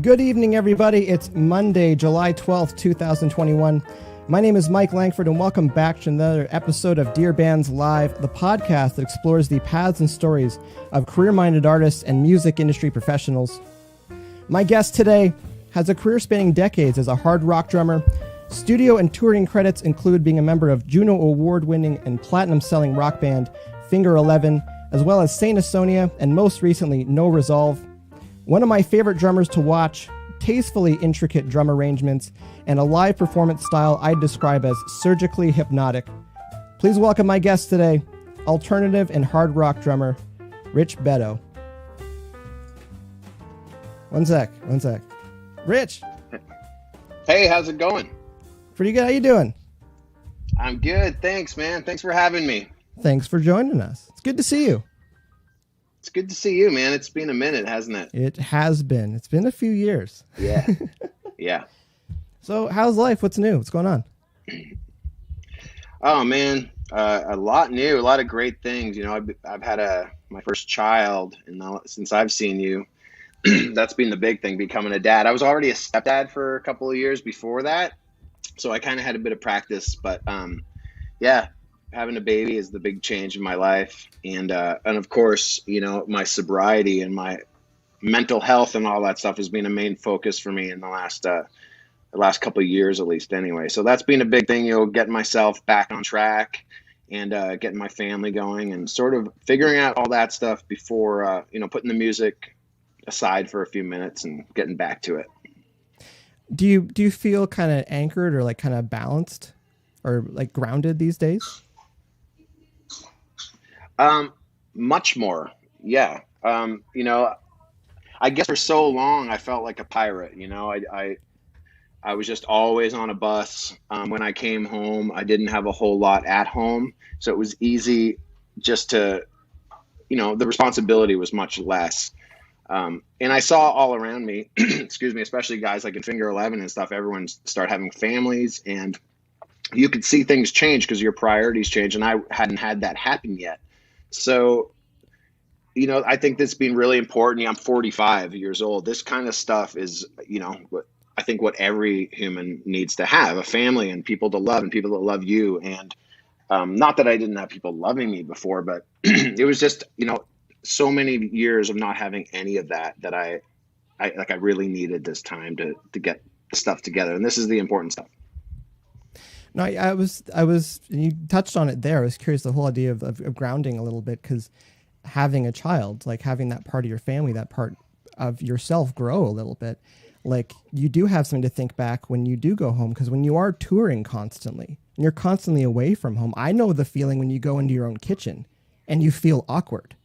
Good evening, everybody. It's Monday, July 12th, 2021. My name is Mike Langford, and welcome back to another episode of DearBands Live, the podcast that explores the paths and stories of career-minded artists and music industry professionals. My guest today has a career spanning decades as a hard rock drummer. Studio and touring credits include being a member of Juno Award-winning and platinum-selling rock band Finger 11, as well as Saint Asonia, and most recently, No Resolve. One of my favorite drummers to watch, tastefully intricate drum arrangements, and a live performance style I'd describe as surgically hypnotic. Please welcome my guest today, alternative and hard rock drummer, Rich Beddoe. One sec. Rich! Hey, how's it going? Pretty good. How you doing? I'm good. Thanks, man. Thanks for having me. Thanks for joining us. It's good to see you. It's good to see you, man. It's been a minute, hasn't it? It has been. It's been a few years. Yeah. Yeah. So how's life? What's new? What's going on? Oh, man. A lot new, a lot of great things. You know, I've had my first child, and since I've seen you, that's been the big thing, becoming a dad. I was already a stepdad for a couple of years before that, so I kind of had a bit of practice. But yeah, having a baby is the big change in my life, and of course, you know, my sobriety and my mental health and all that stuff has been a main focus for me in the last couple of years, at least. Anyway, so that's been a big thing. You know, getting myself back on track and getting my family going, and sort of figuring out all that stuff before you know, putting the music aside for a few minutes and getting back to it. Do you feel kind of anchored or like kind of balanced or like grounded these days? Much more. Yeah. You know, I guess for so long I felt like a pirate. You know, I was just always on a bus. When I came home, I didn't have a whole lot at home, so it was easy just to, you know, the responsibility was much less. And I saw all around me, excuse me, especially guys like in Finger 11 and stuff, everyone start having families, and you could see things change because your priorities change. And I hadn't had that happen yet. So, you know, I think this has been really important. I'm 45 years old. This kind of stuff is, you know, I think what every human needs to have: a family and people to love and people that love you. And not that I didn't have people loving me before, but it was just, you know, so many years of not having any of that I really needed this time to get stuff together. And this is the important stuff. No, I was, you touched on it there. I was curious, the whole idea of grounding a little bit, because having a child, like having that part of your family, that part of yourself grow a little bit, like you do have something to think back when you do go home. Because when you are touring constantly and you're constantly away from home, I know the feeling when you go into your own kitchen and you feel awkward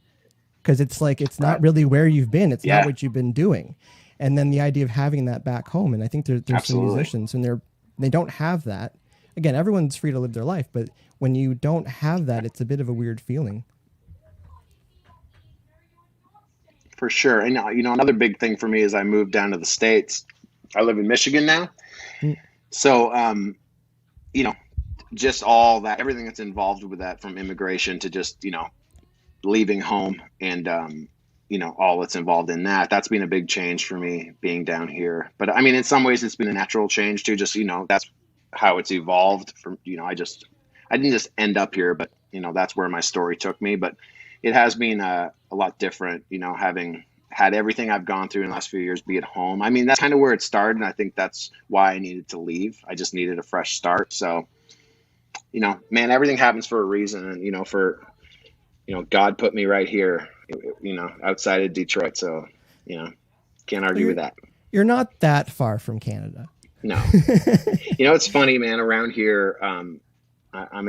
because it's like, it's not really where you've been. It's not what you've been doing. And then the idea of having that back home. And I think there's some musicians and they don't have that. Again, everyone's free to live their life, but when you don't have that, it's a bit of a weird feeling. For sure. And, you know, another big thing for me is I moved down to the States. I live in Michigan now. So, you know, just all that, everything that's involved with that, from immigration to just, you know, leaving home and, you know, all that's involved in that. That's been a big change for me being down here. But I mean, in some ways it's been a natural change too. Just, you know, that's how it's evolved from, you know, I didn't just end up here, but, you know, that's where my story took me. But it has been a lot different, you know, having had everything I've gone through in the last few years be at home. I mean, that's kind of where it started. And I think that's why I needed to leave. I just needed a fresh start. So, you know, man, everything happens for a reason. And, you know, God put me right here, you know, outside of Detroit. So, you know, can't argue with that. You're not that far from Canada. No. You know, it's funny, man, around here, I'm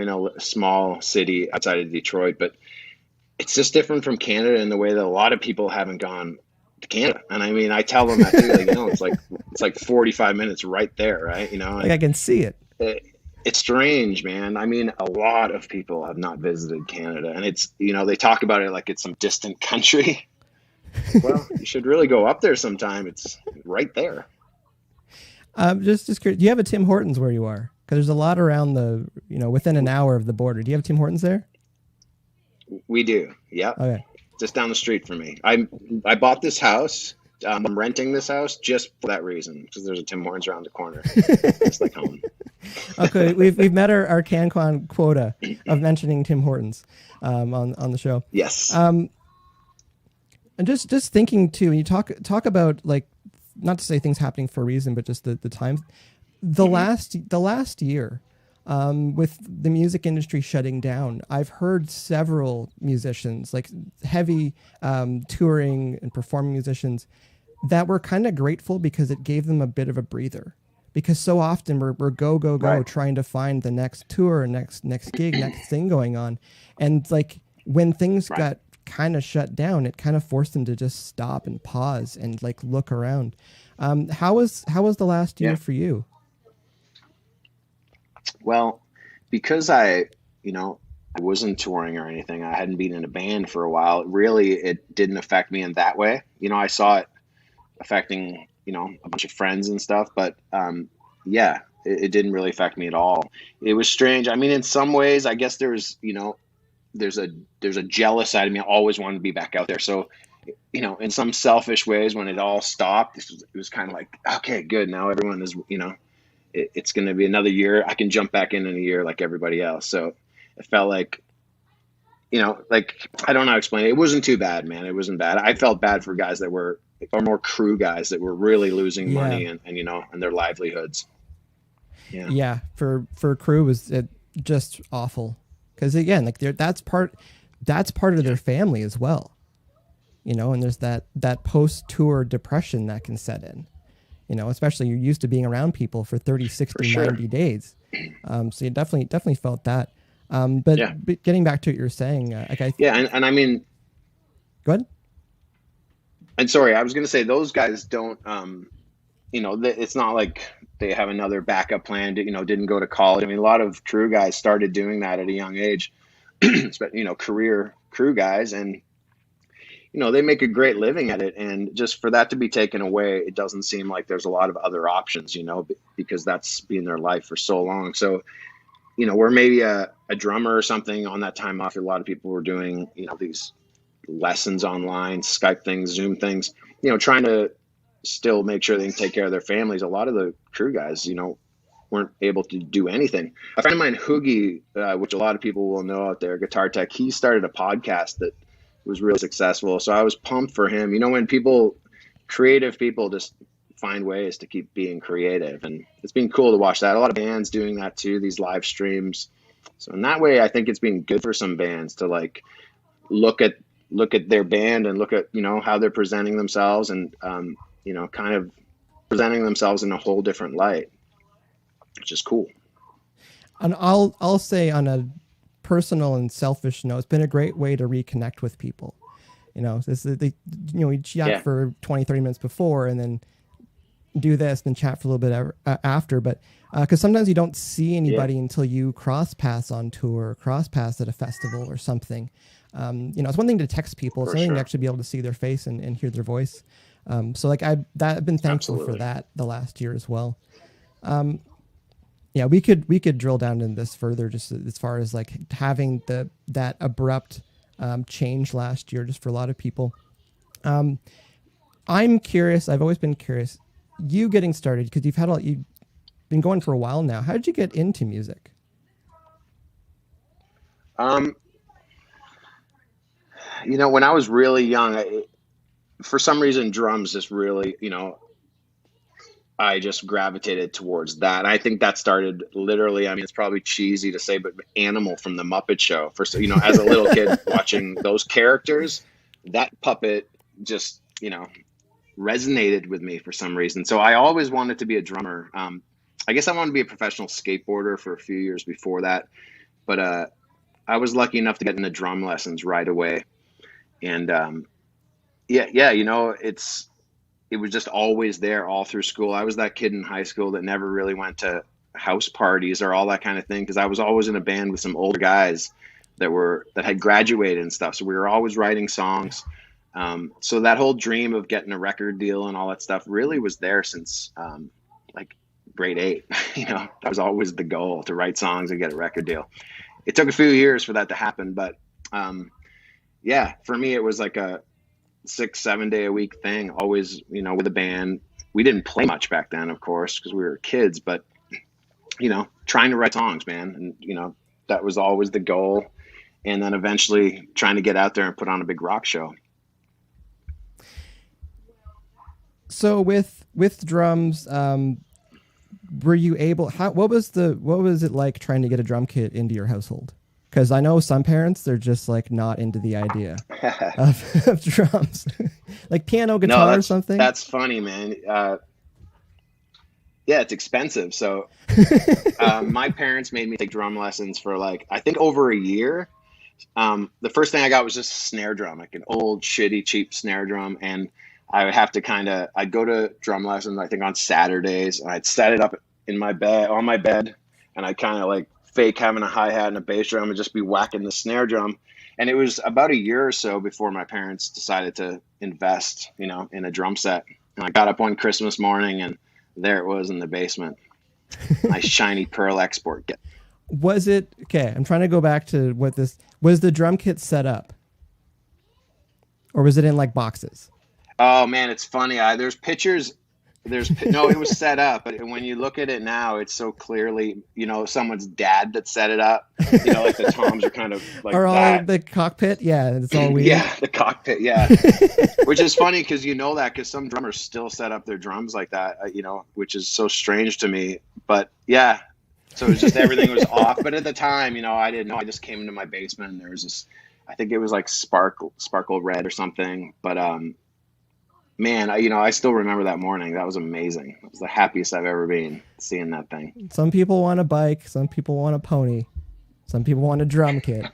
in a small city outside of Detroit, but it's just different from Canada in the way that a lot of people haven't gone to Canada. And I mean, I tell them that too, like, you know, it's like 45 minutes right there, right? You know, like I can see it. It's strange, man. I mean, a lot of people have not visited Canada, and it's, you know, they talk about it like it's some distant country. Well, you should really go up there sometime. It's right there. Just curious, do you have a Tim Hortons where you are? Because there's a lot around the, you know, within an hour of the border. Do you have Tim Hortons there? We do. Yeah. Okay. Just down the street from me. I bought this house I'm renting this house just for that reason, because there's a Tim Hortons around the corner. It's like home. Okay, we've met our CanCon quota of mentioning Tim Hortons on the show. Yes. And just thinking too, when you talk about, like, not to say things happening for a reason, but just the time, the last year, with the music industry shutting down, I've heard several musicians, like heavy touring and performing musicians, that were kind of grateful because it gave them a bit of a breather. Because so often we're go right. trying to find the next tour, next gig, next thing going on, and like when things right. got kind of shut down, it kind of forced them to just stop and pause and like look around. How was the last year for you? Well, because I wasn't touring or anything, I hadn't been in a band for a while. Really, it didn't affect me in that way. I saw it affecting, a bunch of friends and stuff, but it didn't really affect me at all. It was strange. I mean, in some ways, I guess there's a jealous side of me. I always wanted to be back out there. So, in some selfish ways, when it all stopped, it was kind of like, okay, good. Now everyone is, it's going to be another year. I can jump back in a year like everybody else. So it felt like, like, I don't know how to explain it. It wasn't too bad, man. It wasn't bad. I felt bad for guys that were, or more crew guys that were really losing money and their livelihoods. Yeah. For crew was just awful. Cause again, like that's part of their family as well, and there's that post tour depression that can set in, especially you're used to being around people for 30, 60, 90 days. So you definitely felt that. But getting back to what you're saying, and I mean, go ahead. And sorry, I was going to say those guys don't, it's not like they have another backup plan. Didn't go to college. I mean, a lot of crew guys started doing that at a young age, career crew guys, and they make a great living at it. And just for that to be taken away, it doesn't seem like there's a lot of other options, because that's been their life for so long. So, where maybe a drummer or something on that time off, a lot of people were doing, these lessons online, Skype things, Zoom things, trying to still make sure they can take care of their families. A lot of the crew guys, weren't able to do anything. A friend of mine, Hoogie, which a lot of people will know out there, guitar tech, he started a podcast that was really successful. So I was pumped for him. When creative people just find ways to keep being creative, and it's been cool to watch that. A lot of bands doing that too, these live streams. So in that way, I think it's been good for some bands to like look at their band and look at, how they're presenting themselves and, kind of presenting themselves in a whole different light, which is cool. And I'll say on a personal and selfish note, it's been a great way to reconnect with people. We chat for 20, 30 minutes before and then do this, then chat for a little bit after. But because sometimes you don't see anybody until you cross paths on tour, or cross paths at a festival or something. It's one thing to text people, it's something to actually be able to see their face and hear their voice. So like I've been thankful for that the last year as well. We could drill down into this further, just as far as like having that abrupt change last year, just for a lot of people. I'm curious. I've always been curious. You getting started, because you've been going for a while now. How did you get into music? When I was really young, for some reason, drums just really, I just gravitated towards that. I think that started literally, I mean, it's probably cheesy to say, but Animal from the Muppet Show. As a little kid watching those characters, that puppet just, resonated with me for some reason. So I always wanted to be a drummer. I guess I wanted to be a professional skateboarder for a few years before that. But I was lucky enough to get into drum lessons right away. And it was just always there all through school. I was that kid in high school that never really went to house parties or all that kind of thing, because I was always in a band with some older guys that had graduated and stuff. So we were always writing songs. So that whole dream of getting a record deal and all that stuff really was there since like grade 8. That was always the goal, to write songs and get a record deal. It took a few years for that to happen, but for me it was like 6-7 day a week thing, always, you know, with a band. We didn't play much back then, of course, because we were kids, but, you know, trying to write songs, man. And, you know, that was always the goal. And then eventually trying to get out there and put on a big rock show. So with drums, were you able, what was it like trying to get a drum kit into your household? Because I know some parents, they're just like not into the idea of drums, like piano, guitar, or something. That's funny, man. Yeah, it's expensive. So my parents made me take drum lessons for like, I think over a year. The first thing I got was just a snare drum, like an old shitty cheap snare drum. And I would have to I'd go to drum lessons, I think on Saturdays, and I'd set it up on my bed, and I'd kind of like fake having a hi-hat and a bass drum and just be whacking the snare drum. And it was about a year or so before my parents decided to invest, you know, in a drum set. And I got up one Christmas morning and there it was in the basement. My shiny Pearl export kit. Was it, okay, I'm trying to go back to was the drum kit set up? Or was it in like boxes? Oh man, it's funny. There's pictures. No, it was set up, but when you look at it now, it's so clearly, you know, someone's dad that set it up. You know, like the toms are kind of like or all that. The cockpit, yeah, it's all weird. Yeah, the cockpit, yeah. Which is funny because you know that because some drummers still set up their drums like that, you know, which is so strange to me. But yeah, so it was just everything was off. But at the time, you know, I didn't know. I just came into my basement and there was this, I think it was like sparkle red or something. But man, I still remember that morning. That was amazing. It was the happiest I've ever been seeing that thing. Some people want a bike. Some people want a pony. Some people want a drum kit.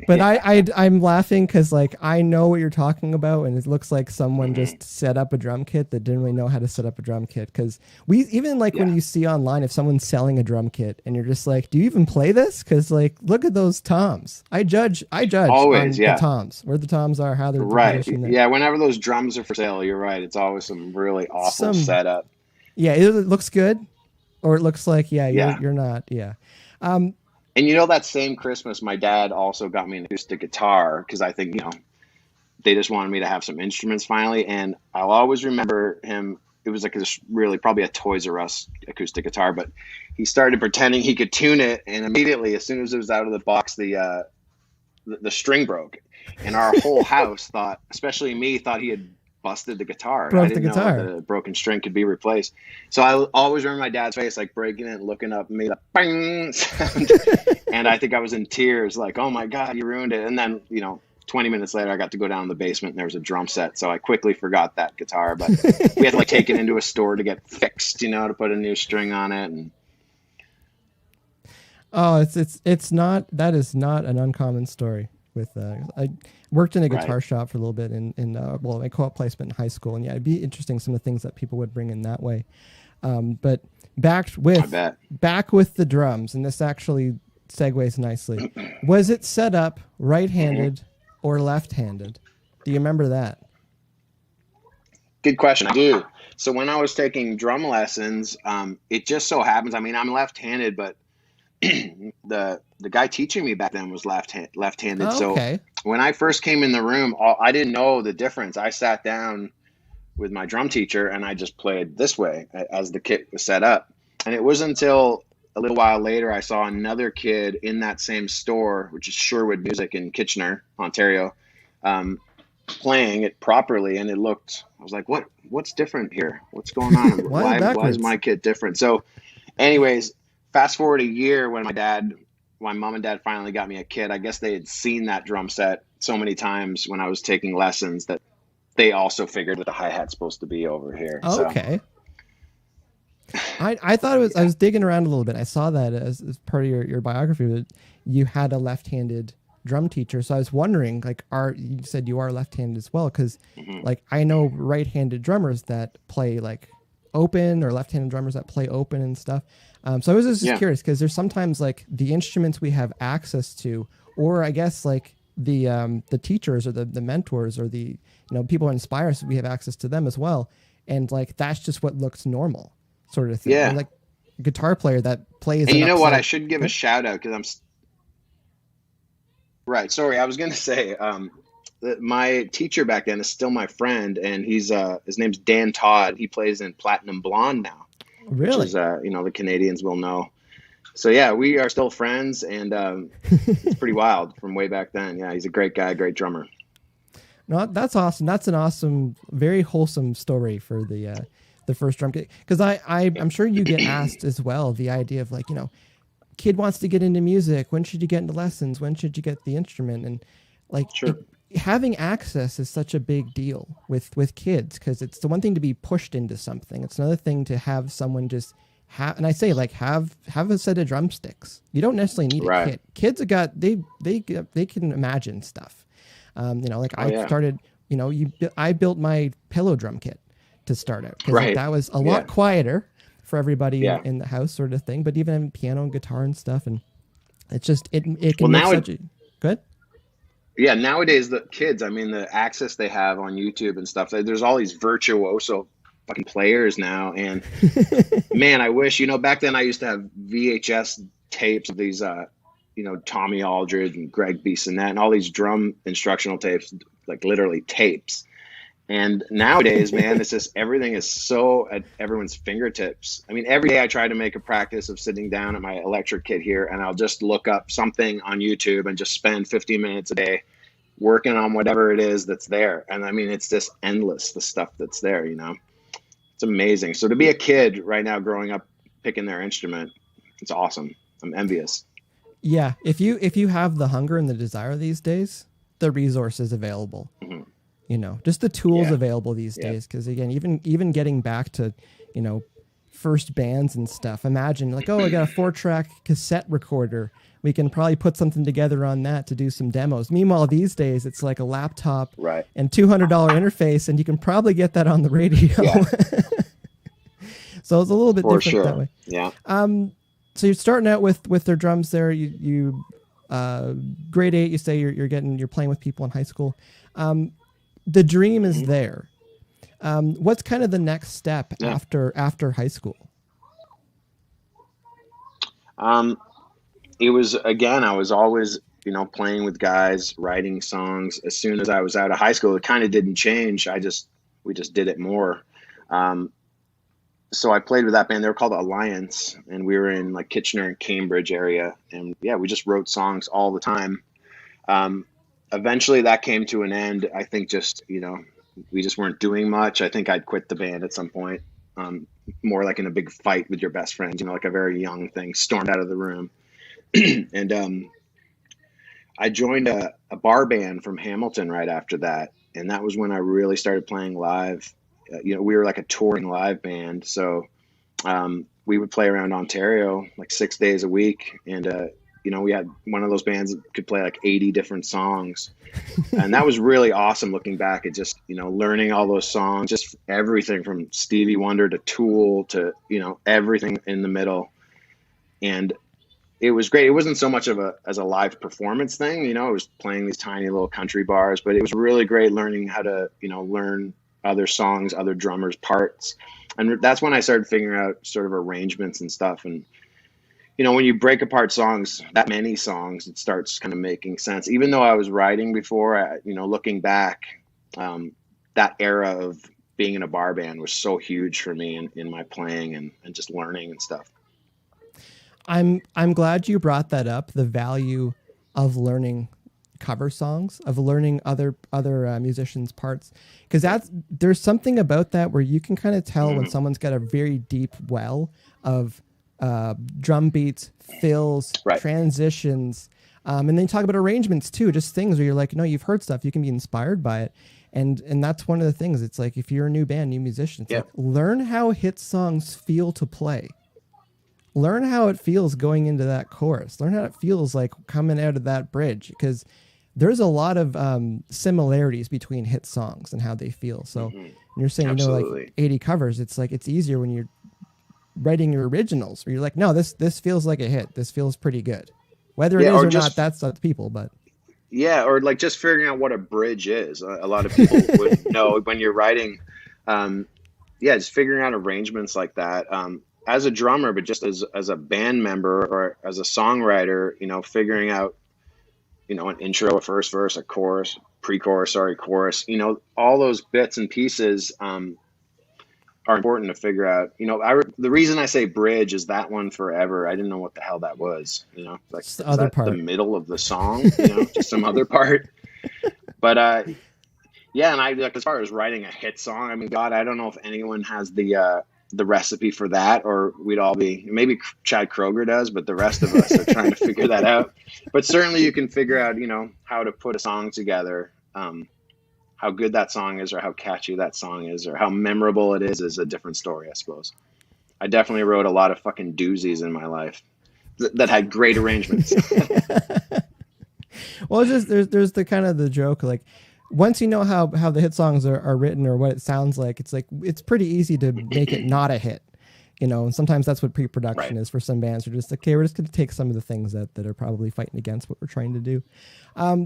But yeah. I'm laughing because like I know what you're talking about, and it looks like someone just set up a drum kit that didn't really know how to set up a drum kit. Because when you see online, if someone's selling a drum kit, and you're just like, do you even play this? Because like, look at those toms. I judge always the toms, where the toms are, how they're right. Yeah, whenever those drums are for sale, you're right. It's always some really awful setup. Yeah, it looks good, or it looks like you're not. Yeah. And you know, that same Christmas, my dad also got me an acoustic guitar because I think, you know, they just wanted me to have some instruments finally. And I'll always remember him. It was like this really probably a Toys R Us acoustic guitar, but he started pretending he could tune it. And immediately, as soon as it was out of the box, the string broke. And our whole house thought, especially me, thought he had busted the guitar. I didn't know the broken string could be replaced. So I always remember my dad's face, like breaking it, looking up, made a bang sound. And I think I was in tears, like, oh my God, you ruined it. And then, you know, 20 minutes later, I got to go down in the basement and there was a drum set. So I quickly forgot that guitar, but we had to like take it into a store to get fixed, you know, to put a new string on it. And oh, that is not an uncommon story. With I worked in a guitar shop for a little bit in a co-op placement in high school, and yeah, it'd be interesting some of the things that people would bring in that way. But back with the drums, and this actually segues nicely. Was it set up right-handed or left-handed? Do you remember that? Good question. I do. So when I was taking drum lessons, it just so happens. I mean, I'm left-handed, but the guy teaching me back then was left-handed. Oh, okay. So when I first came in the room, I didn't know the difference. I sat down with my drum teacher and I just played this way as the kit was set up. And it wasn't until a little while later I saw another kid in that same store, which is Sherwood Music in Kitchener, Ontario, playing it properly. And I was like, what's different here? What's going on? Why is my kit different? So anyways, fast forward a year when my mom and dad finally got me a kit. I guess they had seen that drum set so many times when I was taking lessons that they also figured that the hi-hat's supposed to be over here. Okay. So. I thought it was, I was digging around a little bit. I saw that as part of your biography that you had a left-handed drum teacher. So I was wondering, like, you said you are left-handed as well? Because like I know right-handed drummers that play like open, or left-handed drummers that play open and stuff. So I was just curious because there's sometimes like the instruments we have access to, or I guess like the teachers or the mentors or the people who inspire us, we have access to them as well, and like that's just what looks normal, sort of thing. Yeah, or like a guitar player that plays. And you know what? I should give a shout out because right. Sorry, I was gonna say my teacher back then is still my friend, and he's his name's Dan Todd. He plays in Platinum Blonde now, which Really? is the Canadians will know. So yeah, we are still friends, and it's pretty wild from way back then. Yeah, he's a great guy, great drummer. No, that's awesome. That's an awesome, very wholesome story for the first drum kit. Because I'm sure you get asked as well the idea of like, kid wants to get into music. When should you get into lessons? When should you get the instrument? And like Sure. Having access is such a big deal with kids, because it's the one thing to be pushed into something. It's another thing to have someone just have, and I say like have a set of drumsticks. You don't necessarily need a kit. Kids have got they can imagine stuff. I started. I built my pillow drum kit to start out, because that was a lot quieter for everybody in the house, sort of thing. But even having piano and guitar and stuff, and it's just it can make such a good. Yeah, nowadays the kids, I mean, the access they have on YouTube and stuff, there's all these virtuoso fucking players now. And man, I wish, back then I used to have VHS tapes of these, Tommy Aldridge and Greg Bissonette and all these drum instructional tapes, like literally tapes. And nowadays, man, it's just everything is so at everyone's fingertips. I mean, every day I try to make a practice of sitting down at my electric kit here, and I'll just look up something on YouTube and just spend 15 minutes a day working on whatever it is that's there. And I mean, it's just endless, the stuff that's there, It's amazing. So to be a kid right now growing up picking their instrument, it's awesome. I'm envious. Yeah, if you have the hunger and the desire these days, the resources available. Mm-hmm. Just the tools available these days. Because again, even getting back to, first bands and stuff. Imagine like, I got a 4-track cassette recorder. We can probably put something together on that to do some demos. Meanwhile, these days it's like a laptop and $200 interface, and you can probably get that on the radio. Yeah. So it's a little bit different that way. Yeah. So you're starting out with their drums there. You grade 8. You say you're playing with people in high school. The dream is there. What's kind of the next step after high school? It was, again, I was always, playing with guys, writing songs. As soon as I was out of high school, it kind of didn't change. We just did it more. So I played with that band. They were called Alliance, and we were in like Kitchener and Cambridge area. And yeah, we just wrote songs all the time. Eventually that came to an end. I think we just weren't doing much. I think I'd quit the band at some point. More like in a big fight with your best friends, like a very young thing, stormed out of the room. And I joined a bar band from Hamilton right after that. And that was when I really started playing live. We were like a touring live band. So we would play around Ontario like 6 days a week. And, we had one of those bands that could play like 80 different songs. And that was really awesome looking back at just, learning all those songs, just everything from Stevie Wonder to Tool to, everything in the middle. And it was great. It wasn't so much as a live performance thing, it was playing these tiny little country bars, but it was really great learning how to, learn other songs, other drummers' parts. And that's when I started figuring out sort of arrangements and stuff. And, when you break apart songs, that many songs, it starts kind of making sense. Even though I was writing before, looking back, that era of being in a bar band was so huge for me in my playing and just learning and stuff. I'm glad you brought that up, the value of learning cover songs, of learning other musicians' parts, because there's something about that where you can kind of tell when someone's got a very deep well of drum beats, fills, transitions, and then talk about arrangements too, just things where you're like, you've heard stuff, you can be inspired by it. And that's one of the things. It's like, if you're a new band, new musician, it's like, learn how hit songs feel to play. Learn how it feels going into that chorus. Learn how it feels like coming out of that bridge, because there's a lot of similarities between hit songs and how they feel. So when you're saying, like 80 covers, it's like, it's easier when you're writing your originals where you're like, no, this feels like a hit. This feels pretty good. Whether it is or not, that's up to people, but. Yeah, or like just figuring out what a bridge is. A lot of people would know when you're writing. Just figuring out arrangements like that. As a drummer, but just as a band member or as a songwriter, figuring out, an intro, a first verse, a chorus, pre-chorus, sorry, chorus, all those bits and pieces are important to figure out. The reason I say bridge is that one forever. I didn't know what the hell that was. Like, It's the is other that part. the middle of the song? Just some other part. But yeah, and I like, as far as writing a hit song, I mean, God, I don't know if anyone has the recipe for that, or we'd all be, maybe Chad Kroeger does, but the rest of us are trying to figure that out. But certainly you can figure out, how to put a song together. How good that song is, or how catchy that song is, or how memorable it is a different story, I suppose. I definitely wrote a lot of fucking doozies in my life that had great arrangements. Well, it's just there's the kind of the joke, like, once you know how the hit songs are written or what it sounds like, it's pretty easy to make it not a hit. And sometimes that's what pre-production is for some bands. They're just like, okay, we're just going to take some of the things that are probably fighting against what we're trying to do.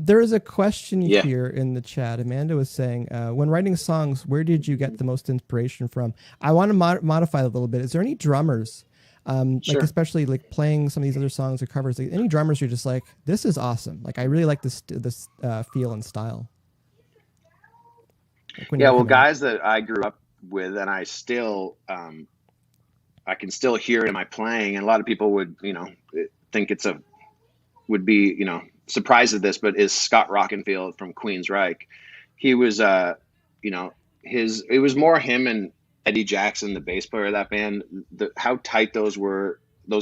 There is a question here in the chat. Amanda was saying, when writing songs, where did you get the most inspiration from? I want to modify a little bit. Is there any drummers, like especially like playing some of these other songs or covers, like any drummers you're just like, this is awesome. Like, I really like this feel and style. Like well, guys that I grew up with, and I still, I can still hear it in my playing, and a lot of people would, think would be, surprised at this, but is Scott Rockenfield from Queensryche. He was, it was more him and Eddie Jackson, the bass player of that band. How tight those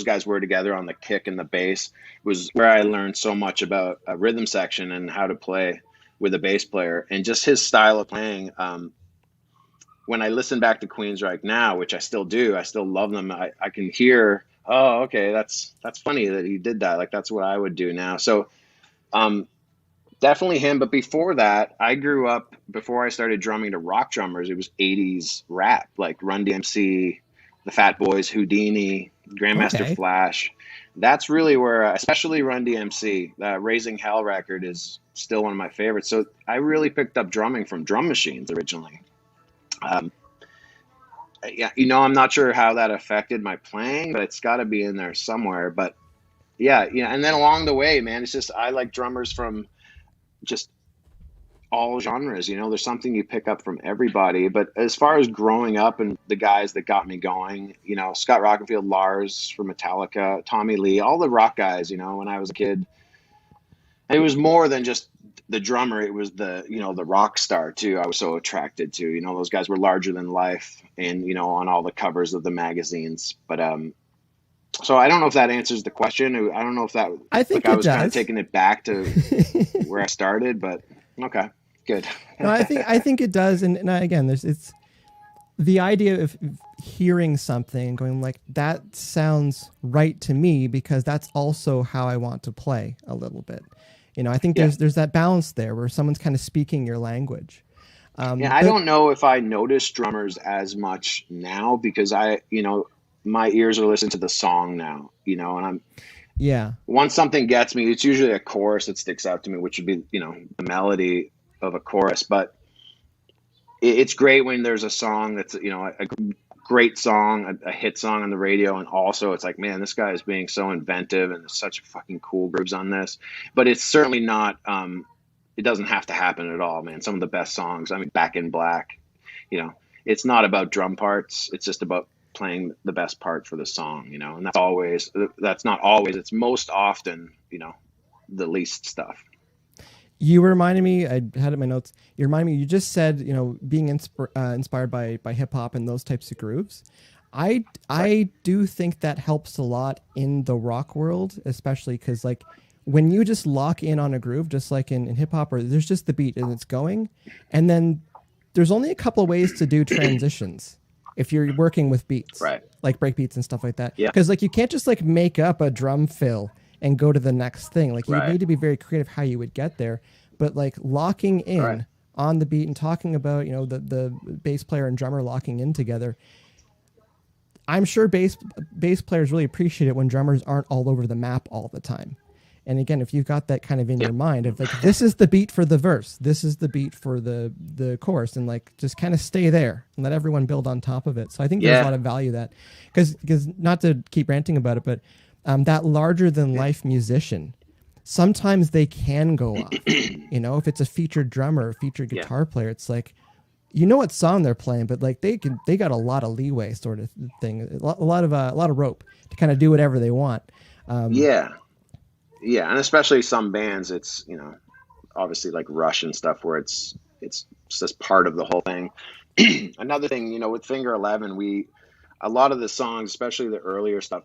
guys were together on the kick and the bass was where I learned so much about a rhythm section and how to play with a bass player, and just his style of playing. When I listen back to Queensryche now, which I still do, I still love them. I can hear, oh, okay, that's funny that he did that. Like, that's what I would do now. So definitely him. But before that, I grew up, before I started drumming to rock drummers, it was 80s rap, like Run DMC, the Fat Boys, Houdini, Grandmaster Flash. That's really where, especially Run DMC, Raising Hell record is still one of my favorites. So I really picked up drumming from drum machines originally. I'm not sure how that affected my playing, but it's got to be in there somewhere. But yeah. And then along the way, man, it's just, I like drummers from just all genres. There's something you pick up from everybody. But as far as growing up and the guys that got me going, Scott Rockenfield, Lars from Metallica, Tommy Lee, all the rock guys, when I was a kid, it was more than just the drummer. It was the rock star too. I was so attracted to, those guys were larger than life, and, on all the covers of the magazines. But, so I don't know if that answers the question. I don't know if that, I think I was kind of taking it back to where I started, but okay, good. No, I think it does. And again, it's the idea of hearing something and going like, that sounds right to me, because that's also how I want to play a little bit. I think there's that balance there where someone's kind of speaking your language. I don't know if I notice drummers as much now, because my ears are listening to the song now, and once something gets me, it's usually a chorus that sticks out to me, which would be, the melody of a chorus. But it's great when there's a song that's, a great song, a hit song on the radio, and also it's like, man, this guy is being so inventive and there's such fucking cool grooves on this. But it's certainly not, it doesn't have to happen at all, man. Some of the best songs, I mean, Back in Black, it's not about drum parts, it's just about playing the best part for the song, and that's not always, it's most often, the least stuff. You were reminding me, I had it in my notes, you reminded me, you just said, being inspired by hip hop and those types of grooves. I do think that helps a lot in the rock world, especially because, like, when you just lock in on a groove, just like in hip hop, or there's just the beat and it's going, and then there's only a couple of ways to do transitions if you're working with beats, like break beats and stuff like that. Because like, you can't just like make up a drum fill and go to the next thing. Like, you need to be very creative how you would get there. But like, locking in on the beat and talking about, the bass player and drummer locking in together. I'm sure bass players really appreciate it when drummers aren't all over the map all the time. And again, if you've got that kind of in your mind of like, this is the beat for the verse, this is the beat for the chorus, and like, just kind of stay there and let everyone build on top of it. So I think there's a lot of value that, because not to keep ranting about it, but that larger than life musician sometimes they can go off. You know, if it's a featured drummer or featured guitar player, it's like, you know what song they're playing, but like they got a lot of leeway sort of thing, a lot of rope to kind of do whatever they want. Yeah, and especially some bands, it's, you know, obviously like Rush and stuff where it's just part of the whole thing. Another thing, you know, with Finger 11, a lot of the songs, especially the earlier stuff,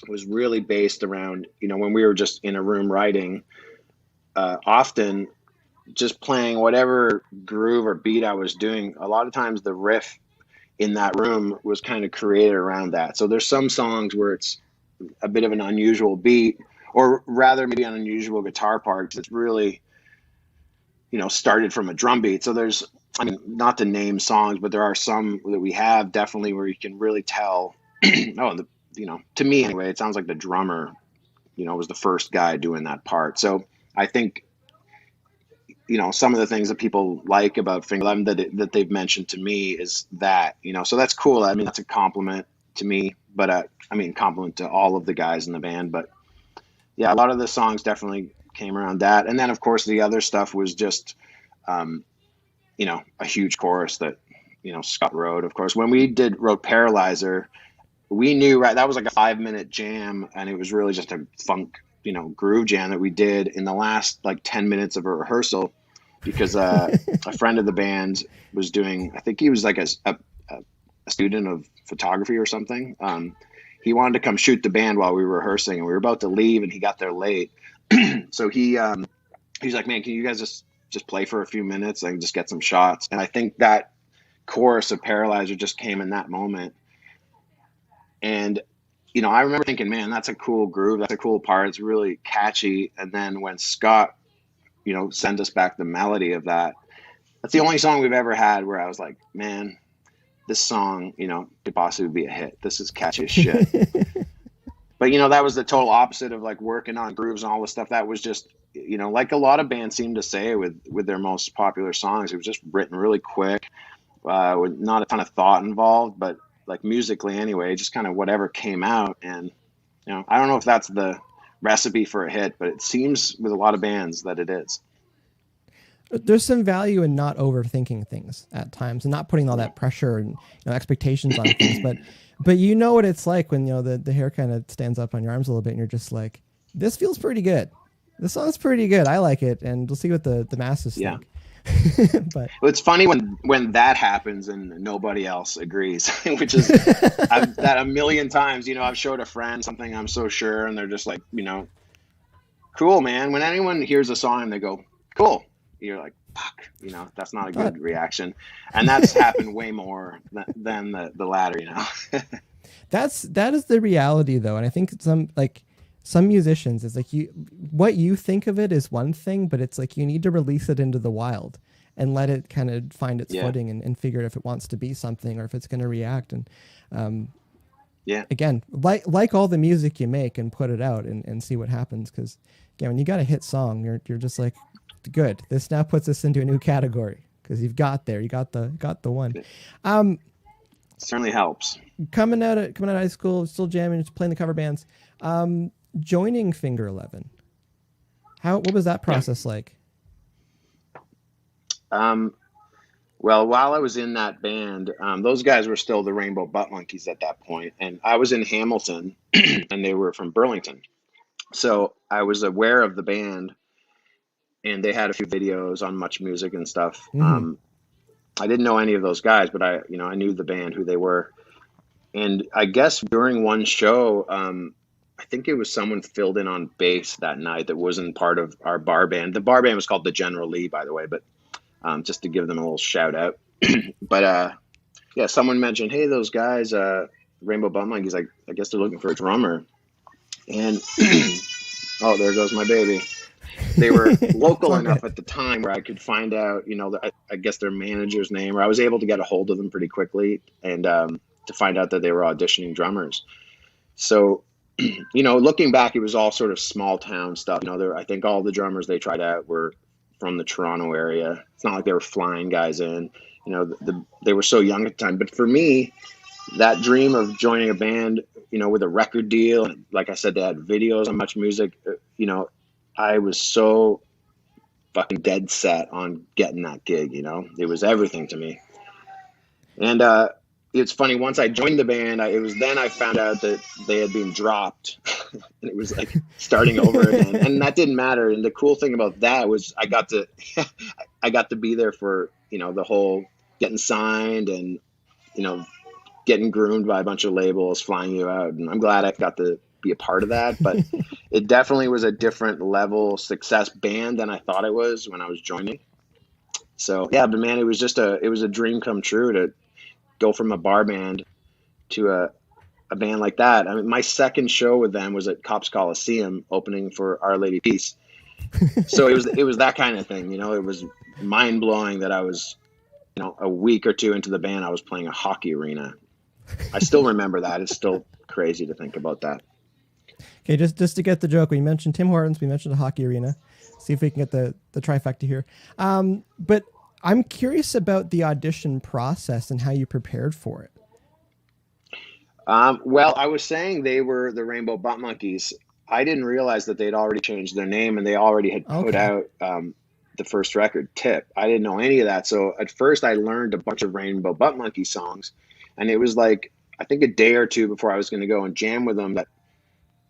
was really based around, you know, when we were just in a room writing, often just playing whatever groove or beat I was doing. A lot of times the riff in that room was kind of created around that. So there's some songs where it's a bit of an unusual beat, or rather maybe an unusual guitar part, because it's really, you know, started from a drum beat. So there's, I mean, not to name songs, but there are some that we have definitely where you can really tell, you know, to me anyway, it sounds like the drummer, you know, was the first guy doing that part. So I think, you know, some of the things that people like about Finger 11 that they've mentioned to me is that, you know, so that's cool. I mean, that's a compliment to me, but I mean, compliment to all of the guys in the band. But yeah, a lot of the songs definitely came around that. And then, of course, the other stuff was just, you know, a huge chorus that, you know, Scott wrote. Of course, when we wrote Paralyzer, we knew, right, that was like a 5-minute jam, and it was really just a funk, you know, groove jam that we did in the last like 10 minutes of a rehearsal, because a friend of the band was doing, I think he was like a student of photography or something. He wanted to come shoot the band while we were rehearsing, and we were about to leave, and he got there late. So he's like, man, can you guys just play for a few minutes and just get some shots? And I think that chorus of Paralyzer just came in that moment. And, you know, I remember thinking, man, that's a cool groove. That's a cool part. It's really catchy. And then when Scott, you know, sent us back the melody of that, that's the only song we've ever had where I was like, man, this song, you know, could possibly be a hit. This is catchy as shit. But, you know, that was the total opposite of like working on grooves and all this stuff. That was just, you know, like a lot of bands seem to say with their most popular songs, it was just written really quick, with not a ton of thought involved, but like musically anyway, just kind of whatever came out. And, you know, I don't know if that's the recipe for a hit, but it seems with a lot of bands that it is. There's some value in not overthinking things at times and not putting all that pressure and, you know, expectations on things. But you know what it's like when, you know, the hair kind of stands up on your arms a little bit and you're just like, this feels pretty good. This song's pretty good. I like it. And we'll see what the masses think. But well, it's funny when that happens and nobody else agrees, which is that a million times, you know, I've showed a friend something I'm so sure, and they're just like, you know, cool, man. When anyone hears a song and they go, cool, you're like, fuck, you know, that's not a good reaction. And that's happened way more than the latter, you know. that is the reality though. And I think some musicians, it's like what you think of it is one thing, but it's like you need to release it into the wild and let it kind of find its footing and figure out if it wants to be something or if it's going to react. And again, like all the music you make and put it out and see what happens. Because again, when you got a hit song, you're just like, good. This now puts us into a new category because you got the one. Certainly helps. Coming out of high school, still jamming, just playing the cover bands. Joining Finger 11, what was that process like? Well, while I was in that band, those guys were still the Rainbow Butt Monkeys at that point, and I was in Hamilton, and they were from Burlington, so I was aware of the band, and they had a few videos on Much Music and stuff. Mm-hmm. I didn't know any of those guys, but I knew the band, who they were, and I guess during one show, I think it was someone filled in on bass that night that wasn't part of our bar band. The bar band was called the General Lee, by the way, but just to give them a little shout out. But someone mentioned, hey, those guys, Rainbow Butt Monkeys, I guess they're looking for a drummer. And oh, there goes my baby. They were local enough at the time where I could find out, you know, I guess their manager's name, or I was able to get a hold of them pretty quickly and to find out that they were auditioning drummers. So, you know, looking back, it was all sort of small town stuff. You know, I think all the drummers they tried out were from the Toronto area. It's not like they were flying guys in. You know, they were so young at the time. But for me, that dream of joining a band, you know, with a record deal, and like I said, they had videos on Much Music, you know, I was so fucking dead set on getting that gig, you know? It was everything to me. And it's funny, once I joined the band, it was then I found out that they had been dropped. And it was like starting over again. And that didn't matter. And the cool thing about that was I got to be there for, you know, the whole getting signed and, you know, getting groomed by a bunch of labels, flying you out. And I'm glad I got to be a part of that. But it definitely was a different level success band than I thought it was when I was joining. So yeah, but man, it was a dream come true to go from a bar band to a band like that. I mean, my second show with them was at Cops Coliseum opening for Our Lady Peace. So it was that kind of thing, you know. It was mind blowing that I was, you know, a week or two into the band, I was playing a hockey arena. I still remember that. It's still crazy to think about that. Okay, just to get the joke, we mentioned Tim Hortons, we mentioned the hockey arena. See if we can get the trifecta here. But I'm curious about the audition process and how you prepared for it. Well, I was saying they were the Rainbow Butt Monkeys. I didn't realize that they'd already changed their name and they already had put out the first record, Tip. I didn't know any of that. So at first I learned a bunch of Rainbow Butt Monkey songs. And it was like, I think a day or two before I was going to go and jam with them, that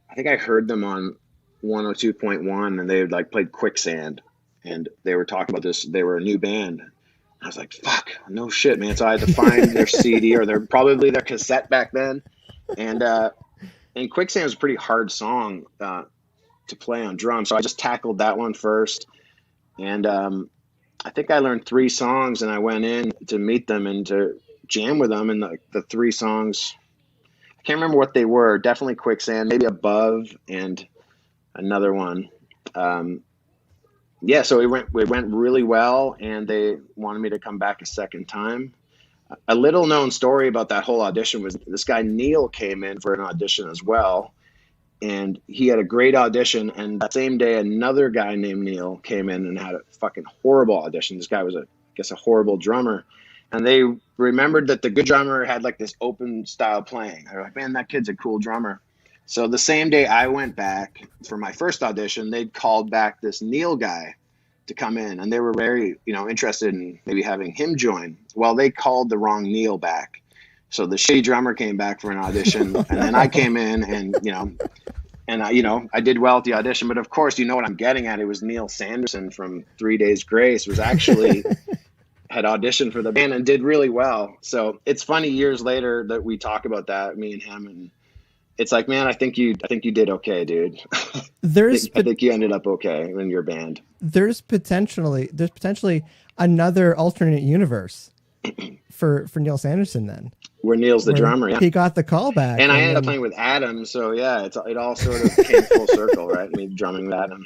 I think I heard them on 102.1 and they had like played Quicksand and they were talking about this. They were a new band. I was like, fuck, no shit, man. So I had to find their CD or probably their cassette back then. And Quicksand was a pretty hard song to play on drums. So I just tackled that one first. And I think I learned 3 songs and I went in to meet them and to jam with them. And the 3 songs, I can't remember what they were. Definitely Quicksand, maybe Above, and another one. Yeah, so it went really well, and they wanted me to come back a second time. A little known story about that whole audition was this guy Neil came in for an audition as well, and he had a great audition. And that same day, another guy named Neil came in and had a fucking horrible audition. This guy was a horrible drummer. And they remembered that the good drummer had like this open style playing. They're like, man, that kid's a cool drummer. So the same day I went back for my first audition, they'd called back this Neil guy to come in. And they were very, you know, interested in maybe having him join. Well, they called the wrong Neil back. So the shitty drummer came back for an audition. And then I came in and, I did well at the audition. But of course, you know what I'm getting at. It was Neil Sanderson from 3 Days Grace was actually... had auditioned for the band and did really well. So it's funny years later that we talk about that, me and him, and it's like, man, I think you did okay, dude. I think you ended up okay in your band. There's potentially another alternate universe for Neil Sanderson then. Where Neil's the drummer, yeah. He got the call back. And I ended up playing with Adam, so yeah, it all sort of came full circle, right? Me drumming with Adam.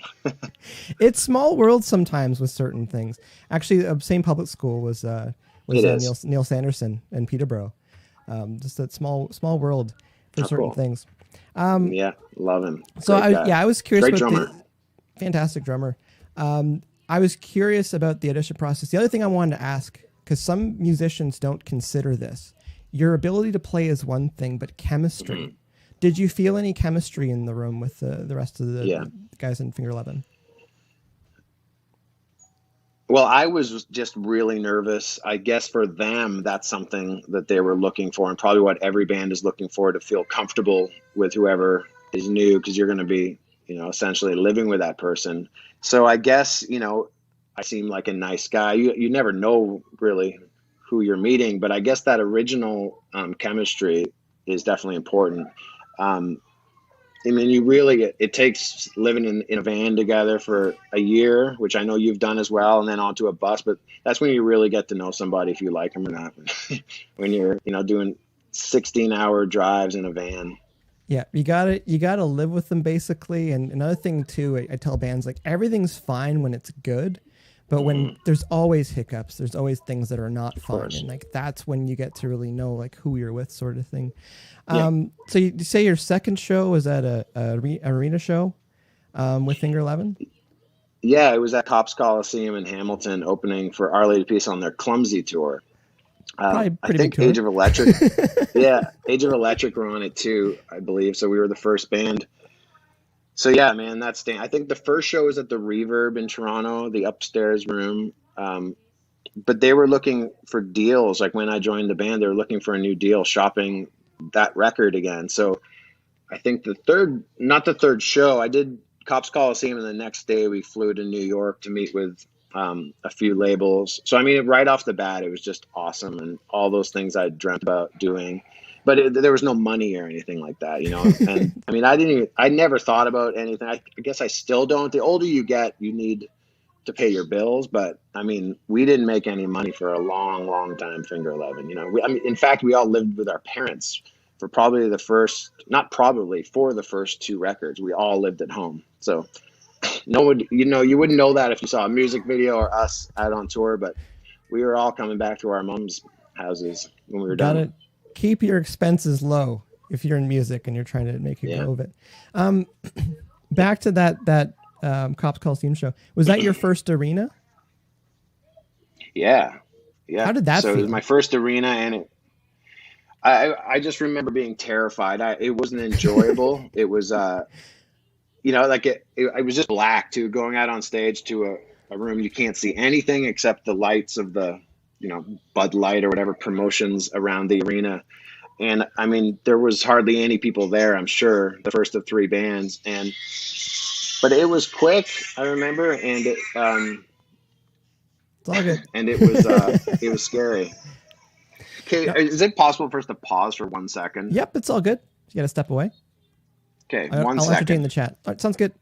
It's small world sometimes with certain things. Actually, same public school was Neil Sanderson in Peterborough. Just that small world for certain things. Yeah, love him. So I was curious Great about drummer. Fantastic drummer. I was curious about the audition process. The other thing I wanted to ask, because some musicians don't consider this, your ability to play is one thing, but chemistry. Mm-hmm. Did you feel any chemistry in the room with the rest of the guys in Finger 11? Well, I was just really nervous. I guess for them, that's something that they were looking for, and probably what every band is looking for, to feel comfortable with whoever is new, because you're going to be, essentially living with that person. So I guess, I seem like a nice guy. You never know really who you're meeting, but I guess that original chemistry is definitely important. It takes living in a van together for a year, which I know you've done as well, and then onto a bus, but that's when you really get to know somebody, if you like them or not, when you're, doing 16-hour drives in a van. Yeah, you gotta live with them basically. And another thing too, I tell bands, like, everything's fine when it's good, but when there's always hiccups, there's always things that are not fun. And like, that's when you get to really know like who you're with, sort of thing. So you say your second show was at a arena show with Finger 11? Yeah, it was at Cops Coliseum in Hamilton, opening for Our Lady Peace on their Clumsy tour. I think Age of Electric. Age of Electric were on it too, I believe. So we were the first band. So yeah, man, I think the first show was at the Reverb in Toronto, the upstairs room. But they were looking for deals. Like when I joined the band, they were looking for a new deal, shopping that record again. So I think not the third show, I did Cops Coliseum, and the next day we flew to New York to meet with a few labels. So I mean, right off the bat, it was just awesome, and all those things I dreamt about doing. But there was no money or anything like that, you know. And I mean, I never thought about anything. I guess I still don't. The older you get, you need to pay your bills. But I mean, we didn't make any money for a long, long time. Finger 11, you know. I mean, in fact, we all lived with our parents for probably for the first two records. We all lived at home. So no one, you know, you wouldn't know that if you saw a music video or us out on tour, but we were all coming back to our mom's houses when we were done. Gotta keep your expenses low if you're in music and you're trying to make a go of it. Back to that Cops Coliseum show. Was that your first arena? Yeah. How did that feel? It was my first arena, and I just remember being terrified. It wasn't enjoyable. It was, you know, like it was just black too, going out on stage to a room. You can't see anything except the lights of the, you know, Bud Light or whatever promotions around the arena. And I mean, there was hardly any people there, I'm sure, the first of three bands. But it was quick, I remember. And it, it's all good. And it was scary. Okay. Yep. Is it possible for us to pause for 1 second? Yep. It's all good. You got to step away. Okay. I'll entertain the chat. All right. Sounds good.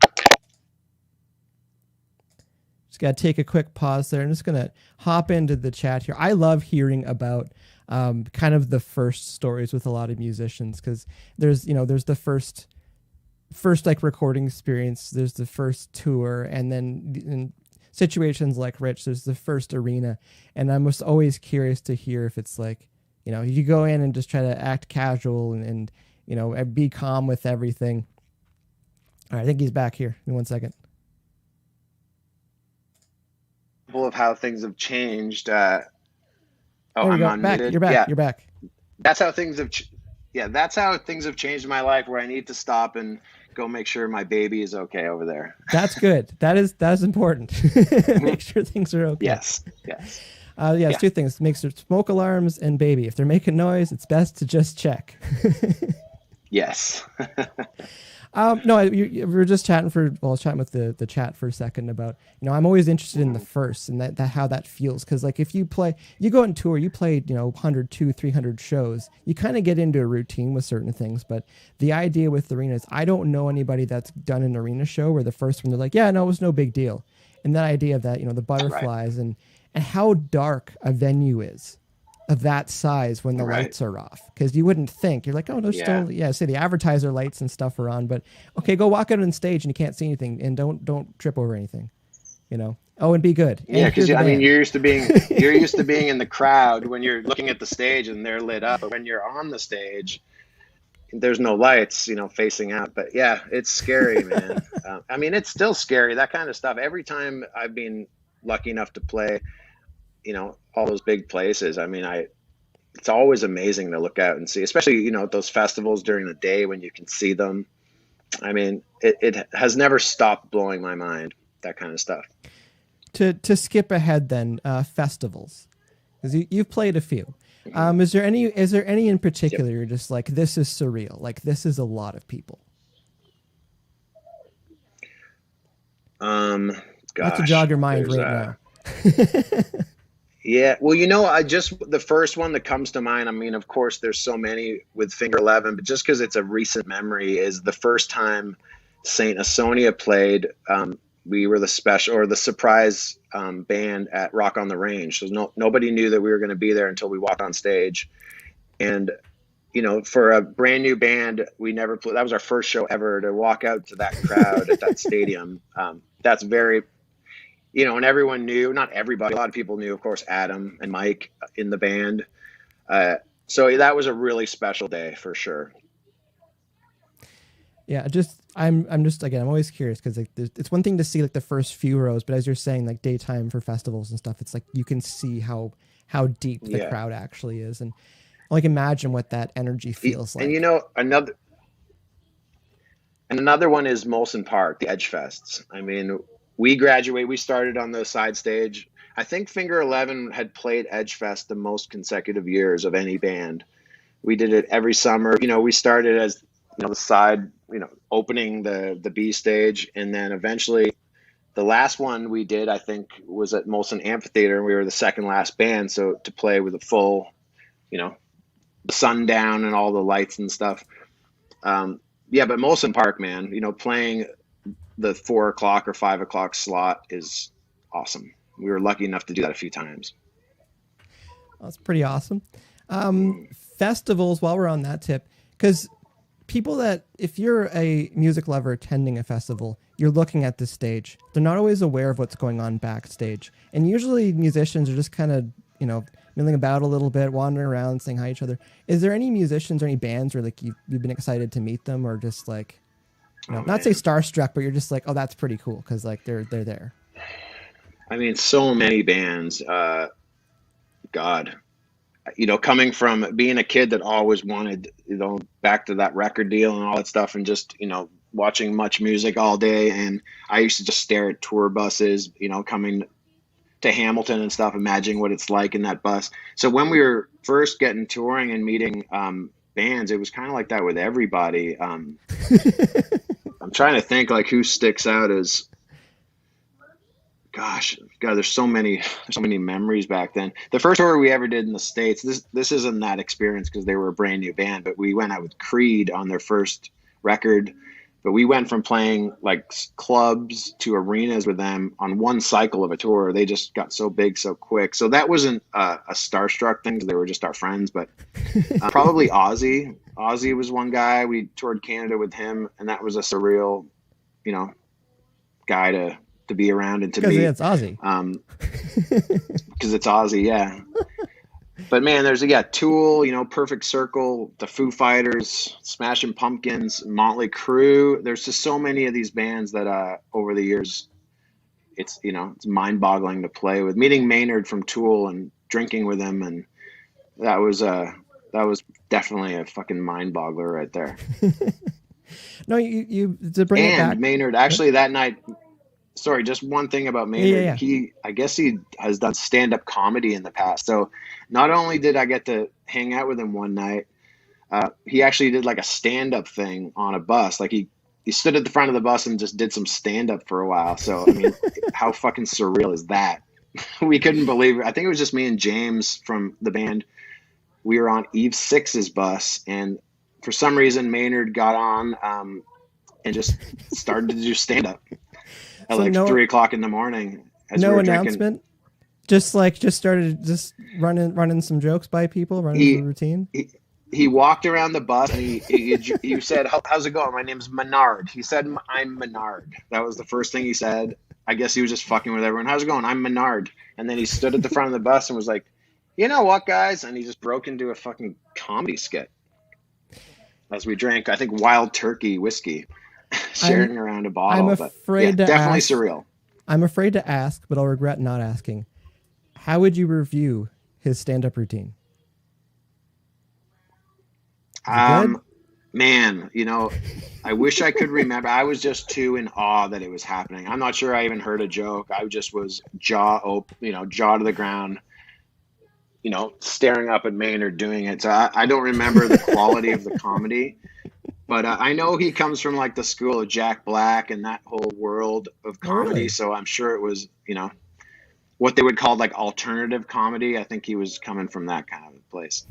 Just got to take a quick pause there. I'm just going to hop into the chat here. I love hearing about kind of the first stories with a lot of musicians, because there's the first like recording experience, there's the first tour, and then in situations like Rich, there's the first arena. And I'm just always curious to hear if it's like, you know, you go in and just try to act casual and you know, be calm with everything. All right, I think he's back here in 1 second. Of how things have changed. I'm unmuted. You're back. Yeah. You're back. That's how things have. That's how things have changed in my life. Where I need to stop and go make sure my baby is okay over there. That's good. That's important. Make sure things are okay. Yes. It's two things: make sure smoke alarms and baby. If they're making noise, it's best to just check. Yes. No, we were just chatting I was chatting with the chat for a second about, you know, I'm always interested in the first and that how that feels. Cause like if you go on tour, you play, you know, 100, 200, 300 shows, you kind of get into a routine with certain things. But the idea with arenas, I don't know anybody that's done an arena show where the first one, they're like, yeah, no, it was no big deal. And that idea of that, you know, the butterflies and how dark a venue is of that size when the lights are off, because you wouldn't think, you're like, oh, there's still say the advertiser lights and stuff are on, but okay, go walk out on stage and you can't see anything, and don't trip over anything, you know. And be good. Because I mean, you're used to being in the crowd when you're looking at the stage and they're lit up, but when you're on the stage, there's no lights, you know, facing out. But yeah, it's scary, man. I mean, it's still scary, that kind of stuff. Every time I've been lucky enough to play, you know, all those big places. I mean, it's always amazing to look out and see, especially, you know, at those festivals during the day when you can see them. I mean, it has never stopped blowing my mind, that kind of stuff. To skip ahead then, festivals, because you've played a few. Is there any in particular you're just like, this is surreal, like this is a lot of people? Gosh, not to jog your mind right now. Yeah, well, you know, the first one that comes to mind, I mean, of course, there's so many with Finger 11, but just because it's a recent memory, is the first time St. Asonia played, we were the surprise band at Rock on the Range. So nobody knew that we were going to be there until we walked on stage. And, you know, for a brand new band, we never played. That was our first show ever, to walk out to that crowd at that stadium. That's very... You know, and everyone knew, not everybody, a lot of people knew, of course, Adam and Mike in the band. So that was a really special day for sure. Yeah, I'm always curious, because like it's one thing to see like the first few rows, but as you're saying, like daytime for festivals and stuff, it's like you can see how deep the crowd actually is, and like imagine what that energy feels like. And you know, And another one is Molson Park, the Edge Fests. I mean, we started on the side stage. I think Finger 11 had played Edge Fest the most consecutive years of any band. We did it every summer. We started as, the side, opening the B stage. And then eventually the last one we did, I think, was at Molson Amphitheater, and we were the second last band. So to play with a full, the sundown and all the lights and stuff. Yeah, but Molson Park, man, playing the 4 o'clock or 5 o'clock slot is awesome. We were lucky enough to do that a few times. That's pretty awesome. Festivals, while we're on that tip, because people if you're a music lover attending a festival, you're looking at the stage. They're not always aware of what's going on backstage. And usually musicians are just kind of, milling about a little bit, wandering around, saying hi to each other. Is there any musicians or any bands where like you've been excited to meet them, or just like, not say starstruck, but you're just like, oh, that's pretty cool because like they're there. I mean, so many bands. God, coming from being a kid that always wanted, back to that record deal and all that stuff, and just watching Much Music all day, and I used to just stare at tour buses, coming to Hamilton and stuff, imagining what it's like in that bus. So when we were first getting touring and meeting bands, it was kind of like that with everybody. I'm trying to think like who sticks out as, gosh, God, there's so many memories back then. The first tour we ever did in the States, this isn't that experience because they were a brand new band, but we went out with Creed on their first record. But we went from playing like clubs to arenas with them on one cycle of a tour. They just got so big so quick. So that wasn't a starstruck thing because they were just our friends. But probably Ozzy. Ozzy was one guy. We toured Canada with him, and that was a surreal, guy to be around and to meet. Because it's Ozzy. Because it's Ozzy, yeah. But man, there's Tool, Perfect Circle, the Foo Fighters, Smashing Pumpkins, Motley Crue. There's just so many of these bands that over the years, it's it's mind-boggling to play with. Meeting Maynard from Tool and drinking with him, and that was definitely a fucking mind-boggler right there. No, you to bring it back. And Maynard actually that night. Sorry, just one thing about Maynard. Yeah. I guess he has done stand-up comedy in the past. So not only did I get to hang out with him one night, he actually did like a stand-up thing on a bus. Like he stood at the front of the bus and just did some stand-up for a while. So, I mean, how fucking surreal is that? We couldn't believe it. I think it was just me and James from the band. We were on Eve Six's bus, and for some reason Maynard got on and just started to do stand-up. At 3 o'clock in the morning. No announcement. Just started running some jokes by people, running some routine. He walked around the bus and he said, "How's it going? My name's Menard." He said, "I'm Menard." That was the first thing he said. I guess he was just fucking with everyone. "How's it going? I'm Menard." And then he stood at the front of the bus and was like, "You know what, guys?" And he just broke into a fucking comedy skit as we drank, I think, Wild Turkey whiskey. Sharing around a bottle. I'm afraid to definitely ask, surreal. I'm afraid to ask, but I'll regret not asking. How would you review his stand-up routine? Man, I wish I could remember. I was just too in awe that it was happening. I'm not sure I even heard a joke. I just was jaw to the ground, staring up at Maynard doing it. So I don't remember the quality of the comedy. But I know he comes from like the school of Jack Black and that whole world of comedy. Really? So I'm sure it was, what they would call like alternative comedy. I think he was coming from that kind of place.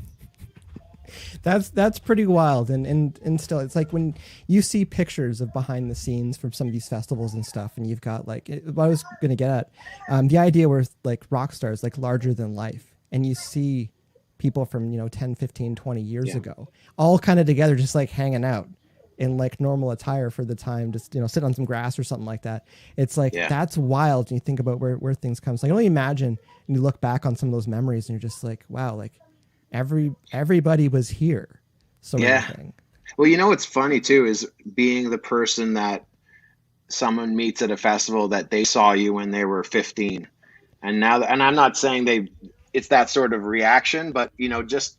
That's pretty wild. And still, it's like when you see pictures of behind the scenes from some of these festivals and stuff, and you've got like, what I was going to get at, the idea where like Rockstars, like larger than life, and you see people from 10, 15, 20 years ago all kind of together, just like hanging out in like normal attire for the time, just sit on some grass or something like that. It's like that's wild. And you think about where things come. So I can only imagine, and you look back on some of those memories and you're just like, wow, like everybody was here. So everything. Well, what's funny too is being the person that someone meets at a festival that they saw you when they were 15, and now, and I'm not saying it's that sort of reaction, but just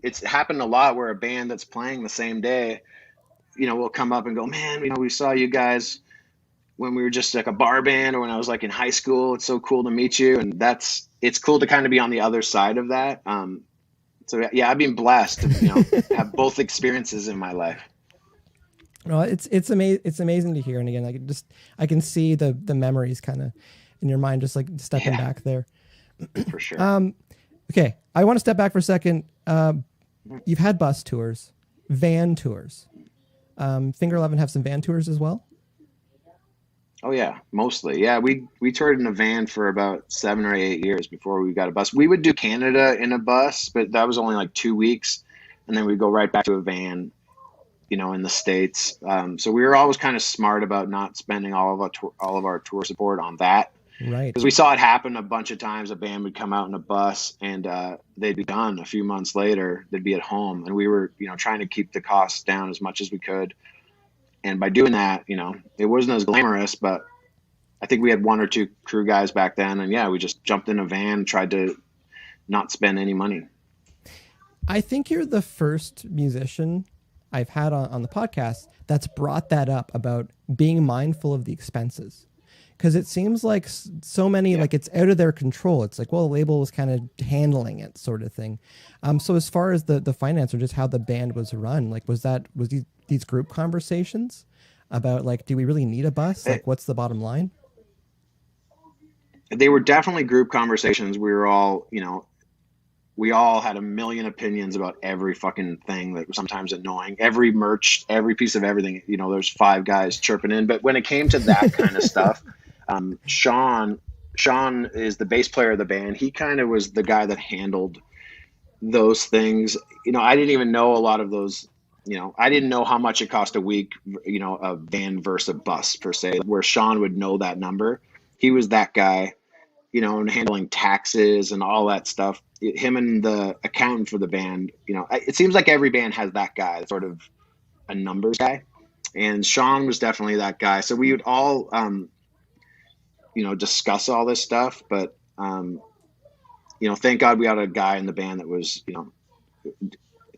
it's happened a lot where a band that's playing the same day, will come up and go, man, we saw you guys when we were just like a bar band, or when I was like in high school. It's so cool to meet you. And it's cool to kind of be on the other side of that. So yeah, I've been blessed to, have both experiences in my life. No, it's amazing. It's amazing to hear. And again, I can see the memories kind of in your mind, just like stepping back there. For sure. Okay. I want to step back for a second. You've had bus tours, van tours. Finger 11 have some van tours as well. Oh yeah, mostly. Yeah, we toured in a van for about 7 or 8 years before we got a bus. We would do Canada in a bus, but that was only like 2 weeks, and then we'd go right back to a van, in the States. So we were always kind of smart about not spending all of our tour support on that, right? Because we saw it happen a bunch of times. A band would come out in a bus, and they'd be done a few months later. They'd be at home, and we were, trying to keep the costs down as much as we could. And by doing that, it wasn't as glamorous, but I think we had 1 or 2 crew guys back then. And yeah, we just jumped in a van, tried to not spend any money. I think you're the first musician I've had on the podcast that's brought that up about being mindful of the expenses. Because it seems like so many, like it's out of their control. It's like, well, the label was kind of handling it sort of thing. So as far as the finance or just how the band was run, like was these group conversations about like, do we really need a bus? Like, what's the bottom line? They were definitely group conversations. We were all, we all had a million opinions about every fucking thing that was sometimes annoying. Every merch, every piece of everything, there's 5 guys chirping in. But when it came to that kind of stuff, Sean is the bass player of the band. He kind of was the guy that handled those things. I didn't even know a lot of those. I didn't know how much it cost a week, a van versus a bus per se, where Sean would know that number. He was that guy, and handling taxes and all that stuff. Him and the accountant for the band, it seems like every band has that guy, sort of a numbers guy. And Sean was definitely that guy. So we would all, discuss all this stuff. But, thank God we had a guy in the band that was,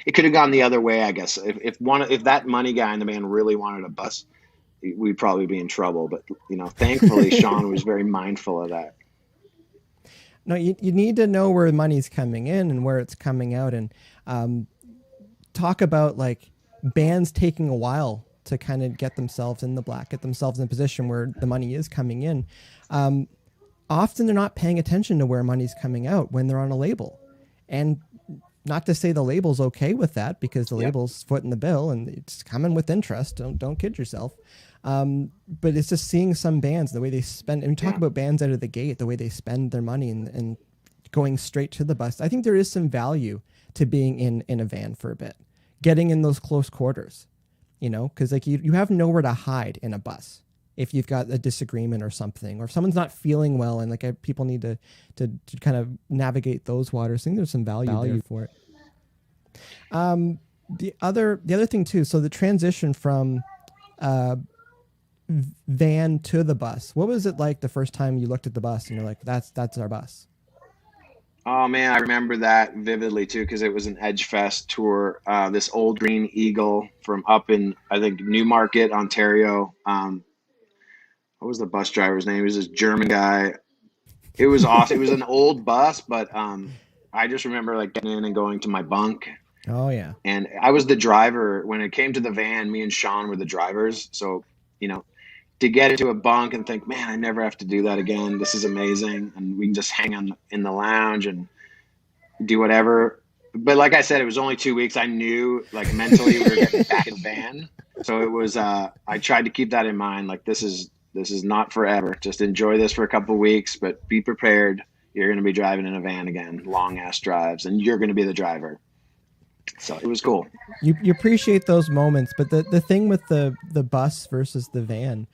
it could have gone the other way, I guess. If that money guy in the band really wanted a bus, we'd probably be in trouble. But, thankfully, Sean was very mindful of that. No, you need to know where money's coming in and where it's coming out, and talk about like bands taking a while to kind of get themselves in the black, get themselves in a position where the money is coming in. Often they're not paying attention to where money's coming out when they're on a label. And not to say the label's okay with that, because the label's footing the bill and it's coming with interest. Don't kid yourself. But it's just seeing some bands, the way they spend, and we talk about bands out of the gate, the way they spend their money and going straight to the bus. I think there is some value to being in a van for a bit, getting in those close quarters, because like you have nowhere to hide in a bus if you've got a disagreement or something, or if someone's not feeling well and like people need to kind of navigate those waters. I think there's some value there for it. The other thing too, so the transition from van to the bus, what was it like the first time you looked at the bus and you're like, that's our bus? Oh man, I remember that vividly too, because it was an Edge Fest tour. This old green Eagle from up in, I think, Newmarket, Ontario. What was the bus driver's name? He was this German guy. It was awesome. It was an old bus, but I just remember like getting in and going to my bunk. Oh yeah. And I was the driver. When it came to the van, me and Sean were the drivers. So, to get into a bunk and think, man, I never have to do that again. This is amazing. And we can just hang in the lounge and do whatever. But like I said, it was only 2 weeks. I knew like mentally we were getting back in the van. So it was, I tried to keep that in mind. Like this is not forever. Just enjoy this for a couple of weeks, but be prepared. You're going to be driving in a van again, long ass drives, and you're going to be the driver. So it was cool. You appreciate those moments, but the thing with the bus versus the van,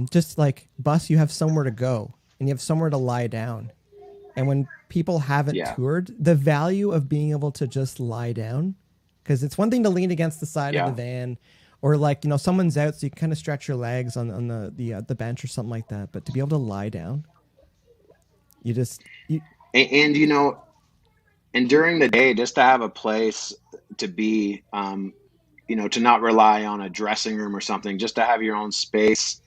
just like bus, you have somewhere to go and you have somewhere to lie down. And when people haven't toured, the value of being able to just lie down, because it's one thing to lean against the side of the van, or like, someone's out, so you can kind of stretch your legs on the bench or something like that. But to be able to lie down, and during the day, just to have a place to be, to not rely on a dressing room or something, just to have your own space.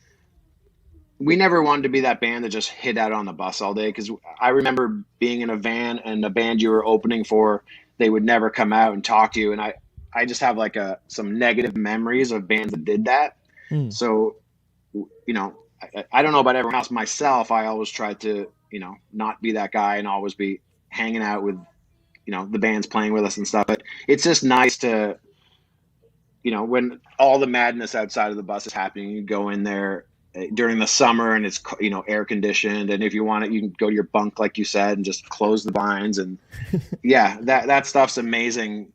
We never wanted to be that band that just hid out on the bus all day, because I remember being in a van and the band you were opening for, they would never come out and talk to you. And I just have like some negative memories of bands that did that. Mm. So, I don't know about everyone else. Myself, I always tried to, not be that guy and always be hanging out with, the bands playing with us and stuff. But it's just nice to, when all the madness outside of the bus is happening, you go in there during the summer and it's, air conditioned. And if you want it, you can go to your bunk, like you said, and just close the blinds. And yeah, that stuff's amazing.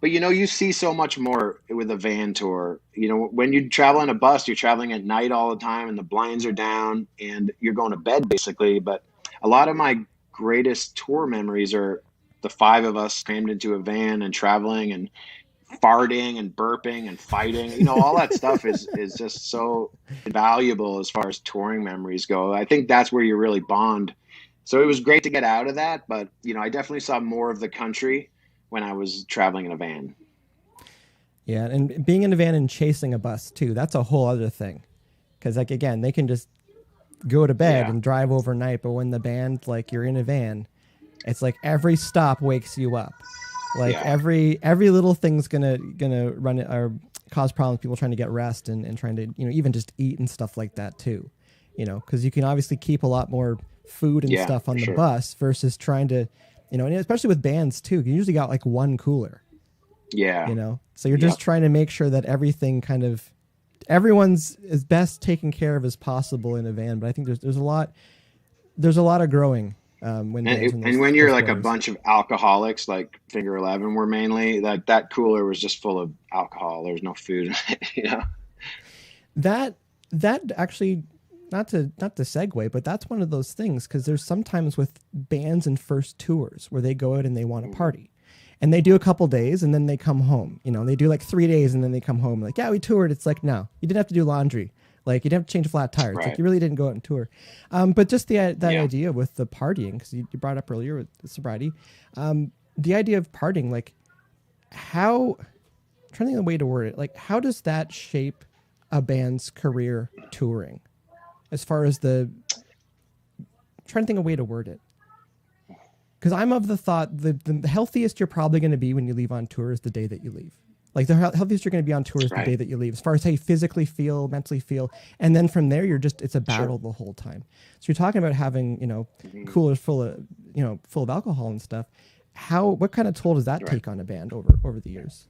But, you see so much more with a van tour. When you travel in a bus, you're traveling at night all the time and the blinds are down and you're going to bed basically. But a lot of my greatest tour memories are the five of us crammed into a van and traveling and farting and burping and fighting. All that stuff is just so valuable as far as touring memories go. I think that's where you really bond. So it was great to get out of that. But, I definitely saw more of the country when I was traveling in a van. Yeah, and being in a van and chasing a bus too, that's a whole other thing. Because like, again, they can just go to bed and drive overnight, but when the band, like, you're in a van, it's like every stop wakes you up. Like every little thing's gonna run or cause problems, people trying to get rest and trying to, even just eat and stuff like that too. Because you can obviously keep a lot more food and stuff on the bus versus trying to, and especially with bands too, you usually got like one cooler. Yeah. So you're just trying to make sure that everything everyone's as best taken care of as possible in a van. But I think there's a lot of growing when you're like a bunch of alcoholics, like Finger 11 were mainly, that cooler was just full of alcohol. There's no food in it, That actually, not to segue, but that's one of those things, because there's sometimes with bands and first tours where they go out and they want to party and they do a couple days and then they come home, they do like 3 days and then they come home like, yeah, we toured. It's like, no, you didn't have to do laundry. Like, you didn't have to change a flat tire. It's like, you really didn't go out and tour. But just that idea with the partying, because you brought up earlier with the sobriety, the idea of partying, like I'm trying to think of the way to word it. Like, how does that shape a band's career touring? As far as trying to think of a way to word it. Because I'm of the thought the healthiest you're probably going to be when you leave on tour is the day that you leave. Like, the healthiest you're going to be on tour is the day that you leave, as far as how you physically feel, mentally feel. And then from there, it's a battle the whole time. So you're talking about having, coolers full of alcohol and stuff. What kind of toll does that take on a band over the years?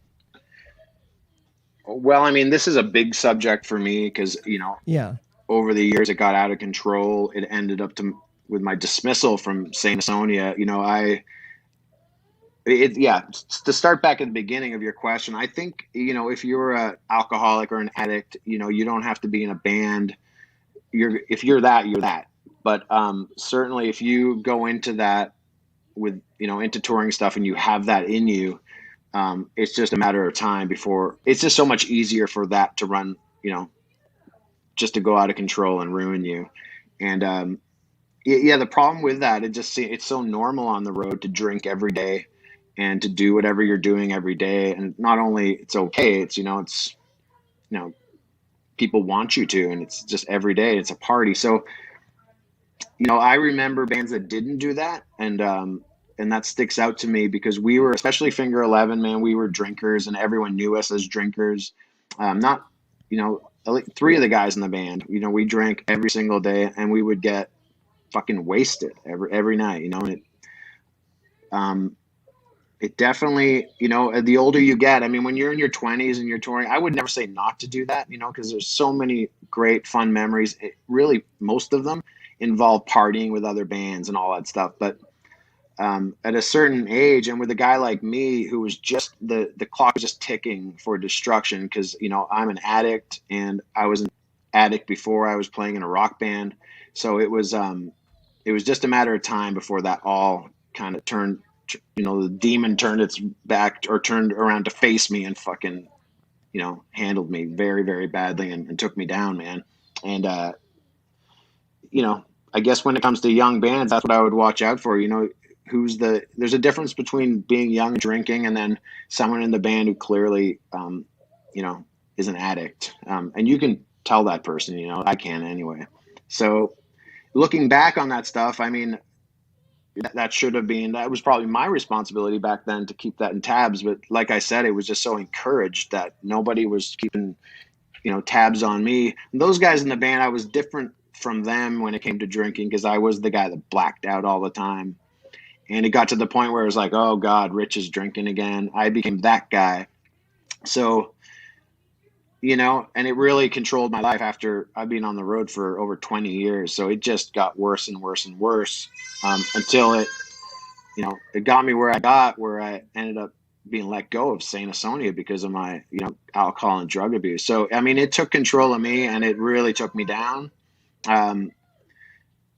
Well, I mean, this is a big subject for me because, over the years, it got out of control. It ended up with my dismissal from St. Asonia. To start back at the beginning of your question, I think, if you're an alcoholic or an addict, you don't have to be in a band. If you're that, you're that. But certainly if you go into that with, into touring stuff and you have that in you, it's just a matter of time before it's just so much easier for that to run, just to go out of control and ruin you. And the problem with that, it's so normal on the road to drink every day and to do whatever you're doing every day. And not only it's okay, it's people want you to, and it's just every day, it's a party. So, I remember bands that didn't do that. And that sticks out to me because we were, especially Finger 11, man, we were drinkers and everyone knew us as drinkers. Three of the guys in the band, we drank every single day and we would get fucking wasted every night, and it definitely, the older you get, I mean, when you're in your 20s and you're touring, I would never say not to do that, because there's so many great fun memories. Most of them involve partying with other bands and all that stuff. But at a certain age, and with a guy like me who was just the clock was just ticking for destruction, because I'm an addict and I was an addict before I was playing in a rock band. So it was just a matter of time before that all kind of turned. The demon turned its back or turned around to face me and fucking, handled me very, very badly and took me down, man. And, I guess when it comes to young bands, that's what I would watch out for. There's a difference between being young and drinking and then someone in the band who clearly is an addict. And you can tell that person, I can anyway. So looking back on that stuff, I mean, that was probably my responsibility back then to keep that in tabs. But like I said, it was just so encouraged that nobody was keeping, tabs on me. And those guys in the band, I was different from them when it came to drinking, because I was the guy that blacked out all the time. And it got to the point where it was like, oh God, Rich is drinking again. I became that guy. So, and it really controlled my life after I've been on the road for over 20 years. So it just got worse and worse and worse, until it got me where I ended up being let go of St. Asonia because of my, alcohol and drug abuse. So, I mean, it took control of me and it really took me down. I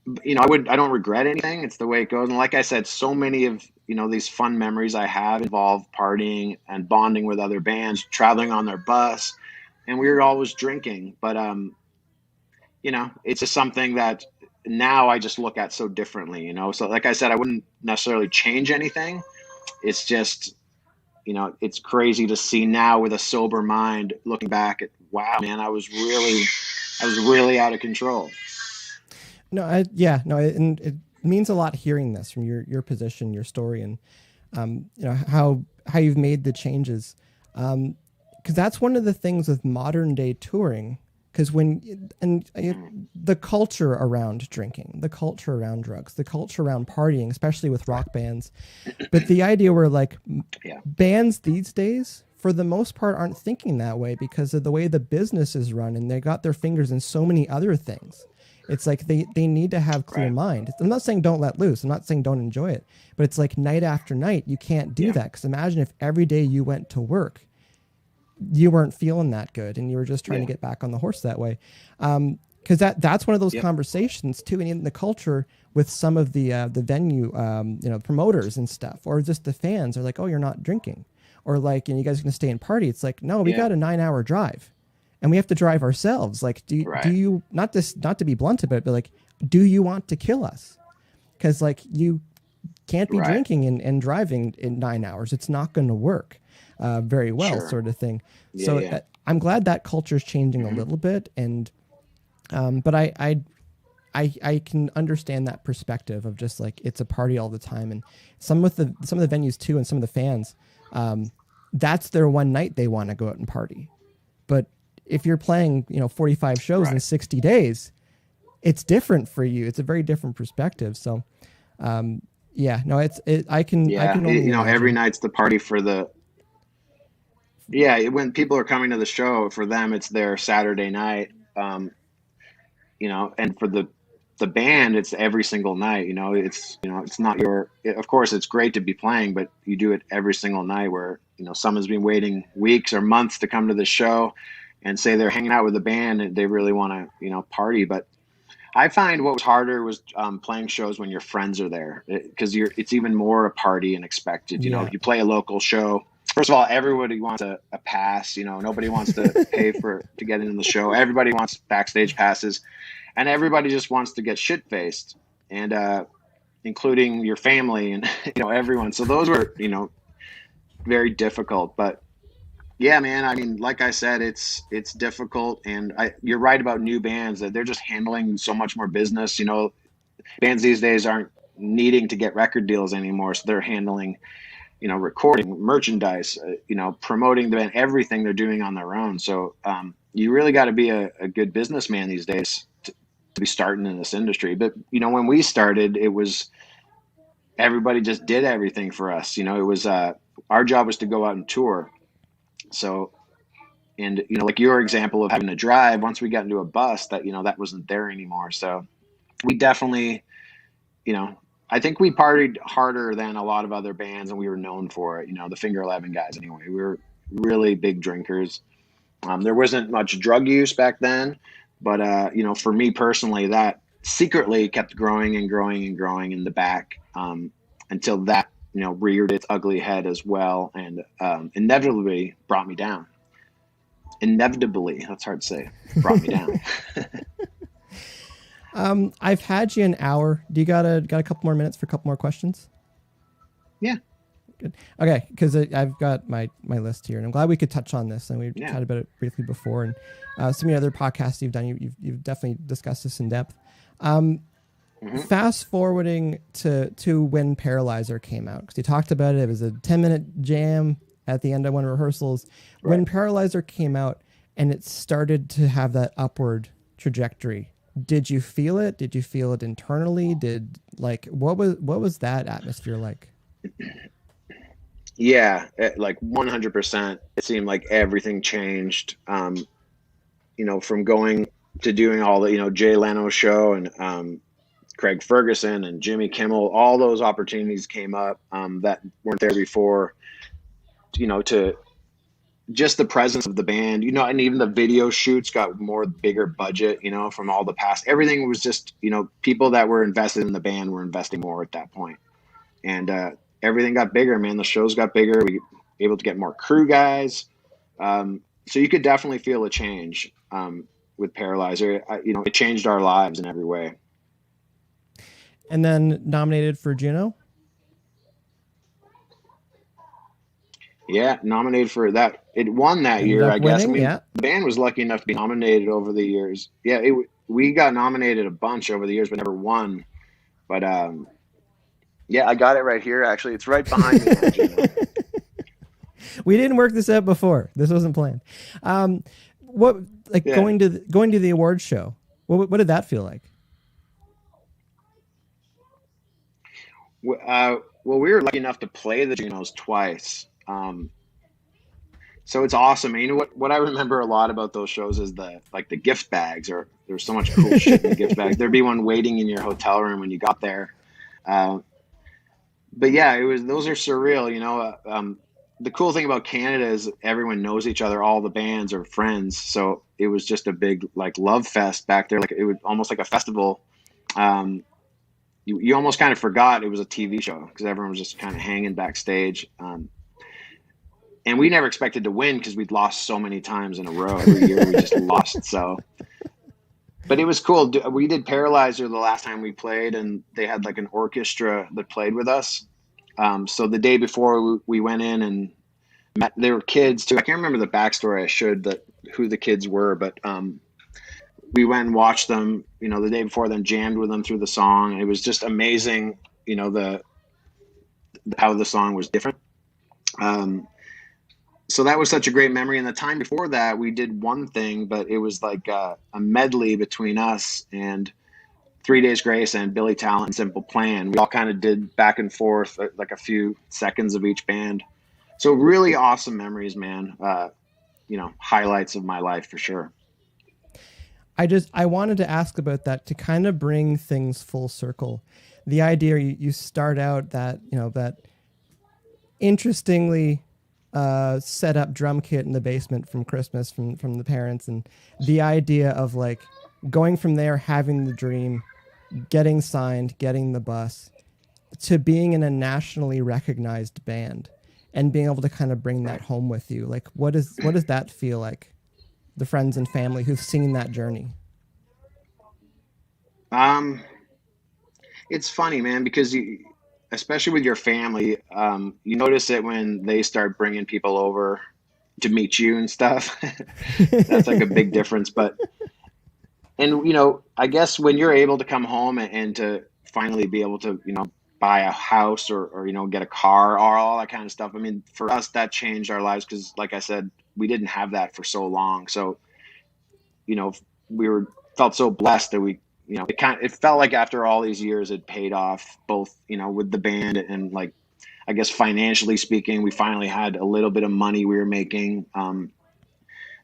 don't regret anything. It's the way it goes. And like I said, so many of, these fun memories I have involve partying and bonding with other bands, traveling on their bus, and we were always drinking. But, it's just something that now I just look at so differently, So like I said, I wouldn't necessarily change anything. It's just, it's crazy to see now with a sober mind looking back at, wow, man, I was really out of control. No, and it means a lot hearing this from your position, your story, and how you've made the changes, because that's one of the things with modern day touring. Because the culture around drinking, the culture around drugs, the culture around partying, especially with rock bands, but the idea where bands these days, for the most part, aren't thinking that way because of the way the business is run, and they got their fingers in so many other things. It's like they need to have clear mind. I'm not saying don't let loose. I'm not saying don't enjoy it. But it's like night after night, you can't do that. Because imagine if every day you went to work, you weren't feeling that good and you were just trying to get back on the horse that way. Because that's one of those conversations too, and in the culture with some of the venue, promoters and stuff, or just the fans are like, oh, you're not drinking. Or like, and you guys are going to stay and party. It's like, no, we got a 9-hour drive. And we have to drive ourselves. Like, do you not to be blunt about it, but like, do you want to kill us? Because like you can't be drinking and driving in 9 hours. It's not going to work very well, sort of thing. I'm glad that culture is changing a little bit, and but I can understand that perspective of just like it's a party all the time, and some of the venues too, and some of the fans, that's their one night they want to go out and party, but if you're playing, 45 shows in 60 days, it's different for you. It's a very different perspective. So, I can only every night's the party for when people are coming to the show, for them, it's their Saturday night. And for the band, it's every single night, it's not of course it's great to be playing, but you do it every single night where, someone's been waiting weeks or months to come to the show and say they're hanging out with the band and they really want to, party. But I find what was harder was playing shows when your friends are there, because it's even more a party and expected. If you play a local show, first of all, everybody wants a pass. Nobody wants to pay to get into the show. Everybody wants backstage passes, and everybody just wants to get shit faced, and including your family and everyone. So those were very difficult, but. Yeah, man. I mean, like I said, it's difficult, and you're right about new bands that they're just handling so much more business. Bands these days aren't needing to get record deals anymore, so they're handling, recording, merchandise, promoting the band, everything they're doing on their own. So you really got to be a good businessman these days to be starting in this industry. But when we started, it was everybody just did everything for us. It was our job was to go out and tour. So, and, like your example of having to drive, once we got into a bus that wasn't there anymore. So we definitely, I think we partied harder than a lot of other bands, and we were known for it. The Finger 11 guys, anyway, we were really big drinkers. There wasn't much drug use back then, but, for me personally, that secretly kept growing and growing and growing in the back, until that, reared its ugly head as well, and inevitably brought me down. Inevitably, that's hard to say. Brought me down. I've had you an hour. Do you got a couple more minutes for a couple more questions? Yeah. Good. Okay, because I've got my list here, and I'm glad we could touch on this. And we chatted about it briefly before, and some of the other podcasts you've done, you've definitely discussed this in depth. Fast forwarding to when Paralyzer came out, because you talked about it. It was a 10-minute jam at the end of one of rehearsals. Right. When Paralyzer came out and it started to have that upward trajectory, did you feel it? Did you feel it internally? What was that atmosphere like? Yeah, like 100%. It seemed like everything changed. From going to doing all the, Jay Leno show and Craig Ferguson and Jimmy Kimmel, all those opportunities came up that weren't there before. To just the presence of the band, and even the video shoots got bigger budget, from all the past. Everything was just, people that were invested in the band were investing more at that point. And everything got bigger, man. The shows got bigger. We were able to get more crew guys. So you could definitely feel a change with Paralyzer. It changed our lives in every way. And then nominated for Juno? Yeah, nominated for that. It won that year, I guess. The band was lucky enough to be nominated over the years. Yeah, we got nominated a bunch over the years, but never won. But yeah, I got it right here. Actually, it's right behind me. We didn't work this out before. This wasn't planned. Going to the awards show? What did that feel like? Well, we were lucky enough to play the Junos twice. So it's awesome. And what I remember a lot about those shows is the gift bags, or there's so much cool shit in the gift bags. There'd be one waiting in your hotel room when you got there. But yeah, those are surreal. The cool thing about Canada is everyone knows each other. All the bands are friends. So it was just a big love fest back there. It was almost like a festival. You almost kind of forgot it was a TV show because everyone was just kind of hanging backstage. And we never expected to win because we'd lost so many times in a row. Every year we just lost. So, but it was cool. We did Paralyzer the last time we played, and they had an orchestra that played with us. So the day before we went in and met, there were kids too. I can't remember the backstory. I should who the kids were, but we went and watched them, the day before, then jammed with them through the song. It was just amazing, how the song was different. So that was such a great memory. And the time before that, we did one thing, but it was a medley between us and 3 Days Grace and Billy Talent and Simple Plan. We all kind of did back and forth, a few seconds of each band. So really awesome memories, man. Highlights of my life for sure. I wanted to ask about that to kind of bring things full circle. The idea you start out that interestingly set up drum kit in the basement from Christmas from the parents, and the idea of going from there, having the dream, getting signed, getting the bus, to being in a nationally recognized band and being able to kind of bring that home with you. What does that feel like? The friends and family who've seen that journey. It's funny, man, because especially with your family, you notice it when they start bringing people over to meet you and stuff. That's a big difference. I guess when you're able to come home and to finally be able to, buy a house or get a car or all that kind of stuff. I mean, for us, that changed our lives because, like I said, we didn't have that for so long. So, we felt so blessed that we, it felt like after all these years, it paid off both, with the band and I guess financially speaking, we finally had a little bit of money we were making.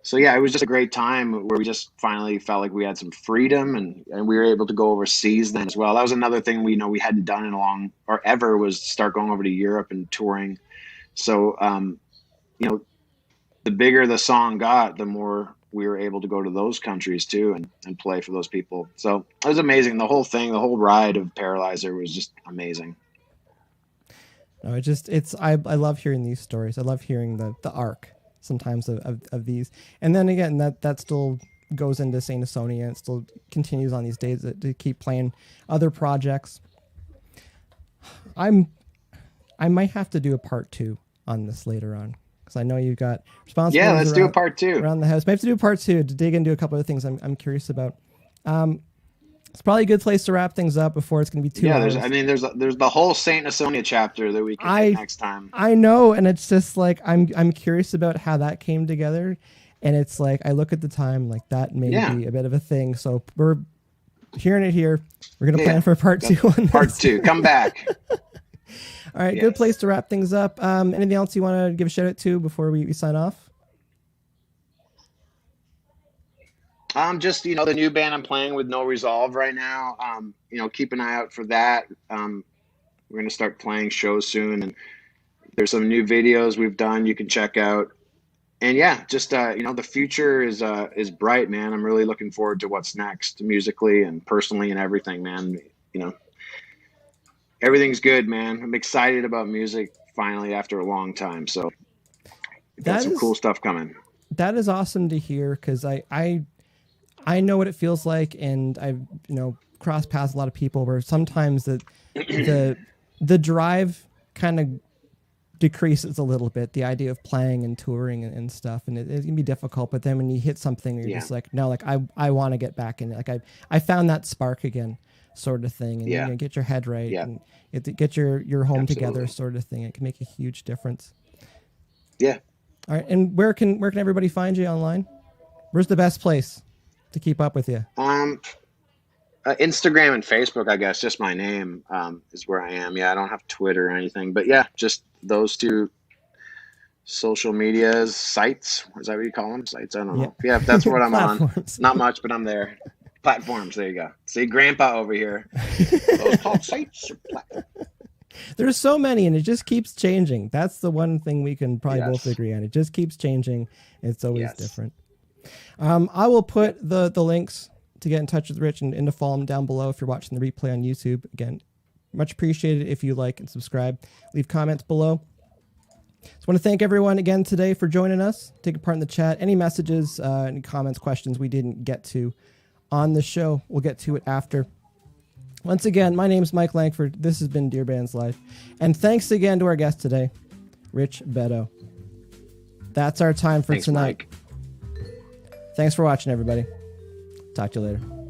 So yeah, it was just a great time where we just finally felt like we had some freedom and we were able to go overseas then as well. That was another thing we hadn't done in ever was start going over to Europe and touring. So, the bigger the song got, the more we were able to go to those countries too and play for those people. So it was amazing. The whole thing, the whole ride of Paralyzer was just amazing. No, I love hearing these stories. I love hearing the arc sometimes of these. And then again, that still goes into St. Asonia and still continues on these days to keep playing other projects. I'm I might have to do a part 2 on this later on, because I know you've got responsibilities. Yeah, let's do a part 2 around the house. Maybe have to do a part 2 to dig into a couple of things I'm curious about. It's probably a good place to wrap things up before it's going to be 2 hours. There's the whole Saint Asonia chapter that we can do next time. I know, and it's just like I'm curious about how that came together, and it's like I look at the time like that may be a bit of a thing. So we're hearing it here. We're going to plan for part 2 on this. Part 2, come back. All right, good place to wrap things up. Anything else you want to give a shout out to before we sign off? Just, the new band I'm playing with, No Resolve, right now. Keep an eye out for that. We're going to start playing shows soon, and there's some new videos we've done you can check out. And just the future is bright, man. I'm really looking forward to what's next, musically and personally and everything, man. Everything's good, man. I'm excited about music finally after a long time. So got some cool stuff coming. That is awesome to hear, because I know what it feels like, and I've crossed paths with a lot of people where sometimes the drive kind of decreases a little bit, the idea of playing and touring and stuff, and it can be difficult. But then when you hit something, you're just like, no, like I want to get back in it. Like I found that spark again, sort of thing, and get your head right and get your home together, sort of thing. It can make a huge difference. Yeah. All right, and where can everybody find you online? Where's the best place to keep up with you? Instagram and Facebook, I guess. Just my name is where I am. I don't have Twitter or anything, but just those 2 social media sites. Is that what you call them? Sites? I don't know. Yeah, that's what I'm on. Not much, but I'm there. Platforms. There you go. See, Grandpa over here. Those called sites or platforms. There's so many, and it just keeps changing. That's the one thing we can probably both agree on. It just keeps changing. It's always different. I will put the links to get in touch with Rich and to follow him down below if you're watching the replay on YouTube. Again, much appreciated if you like and subscribe. Leave comments below. Just want to thank everyone again today for joining us, taking part in the chat. Any messages, any comments, questions we didn't get to on the show, we'll get to it after. Once again, my name is Mike Langford. This has been DearBands Live. And thanks again to our guest today, Rich Beddoe. That's our time for tonight. Mike. Thanks for watching, everybody. Talk to you later.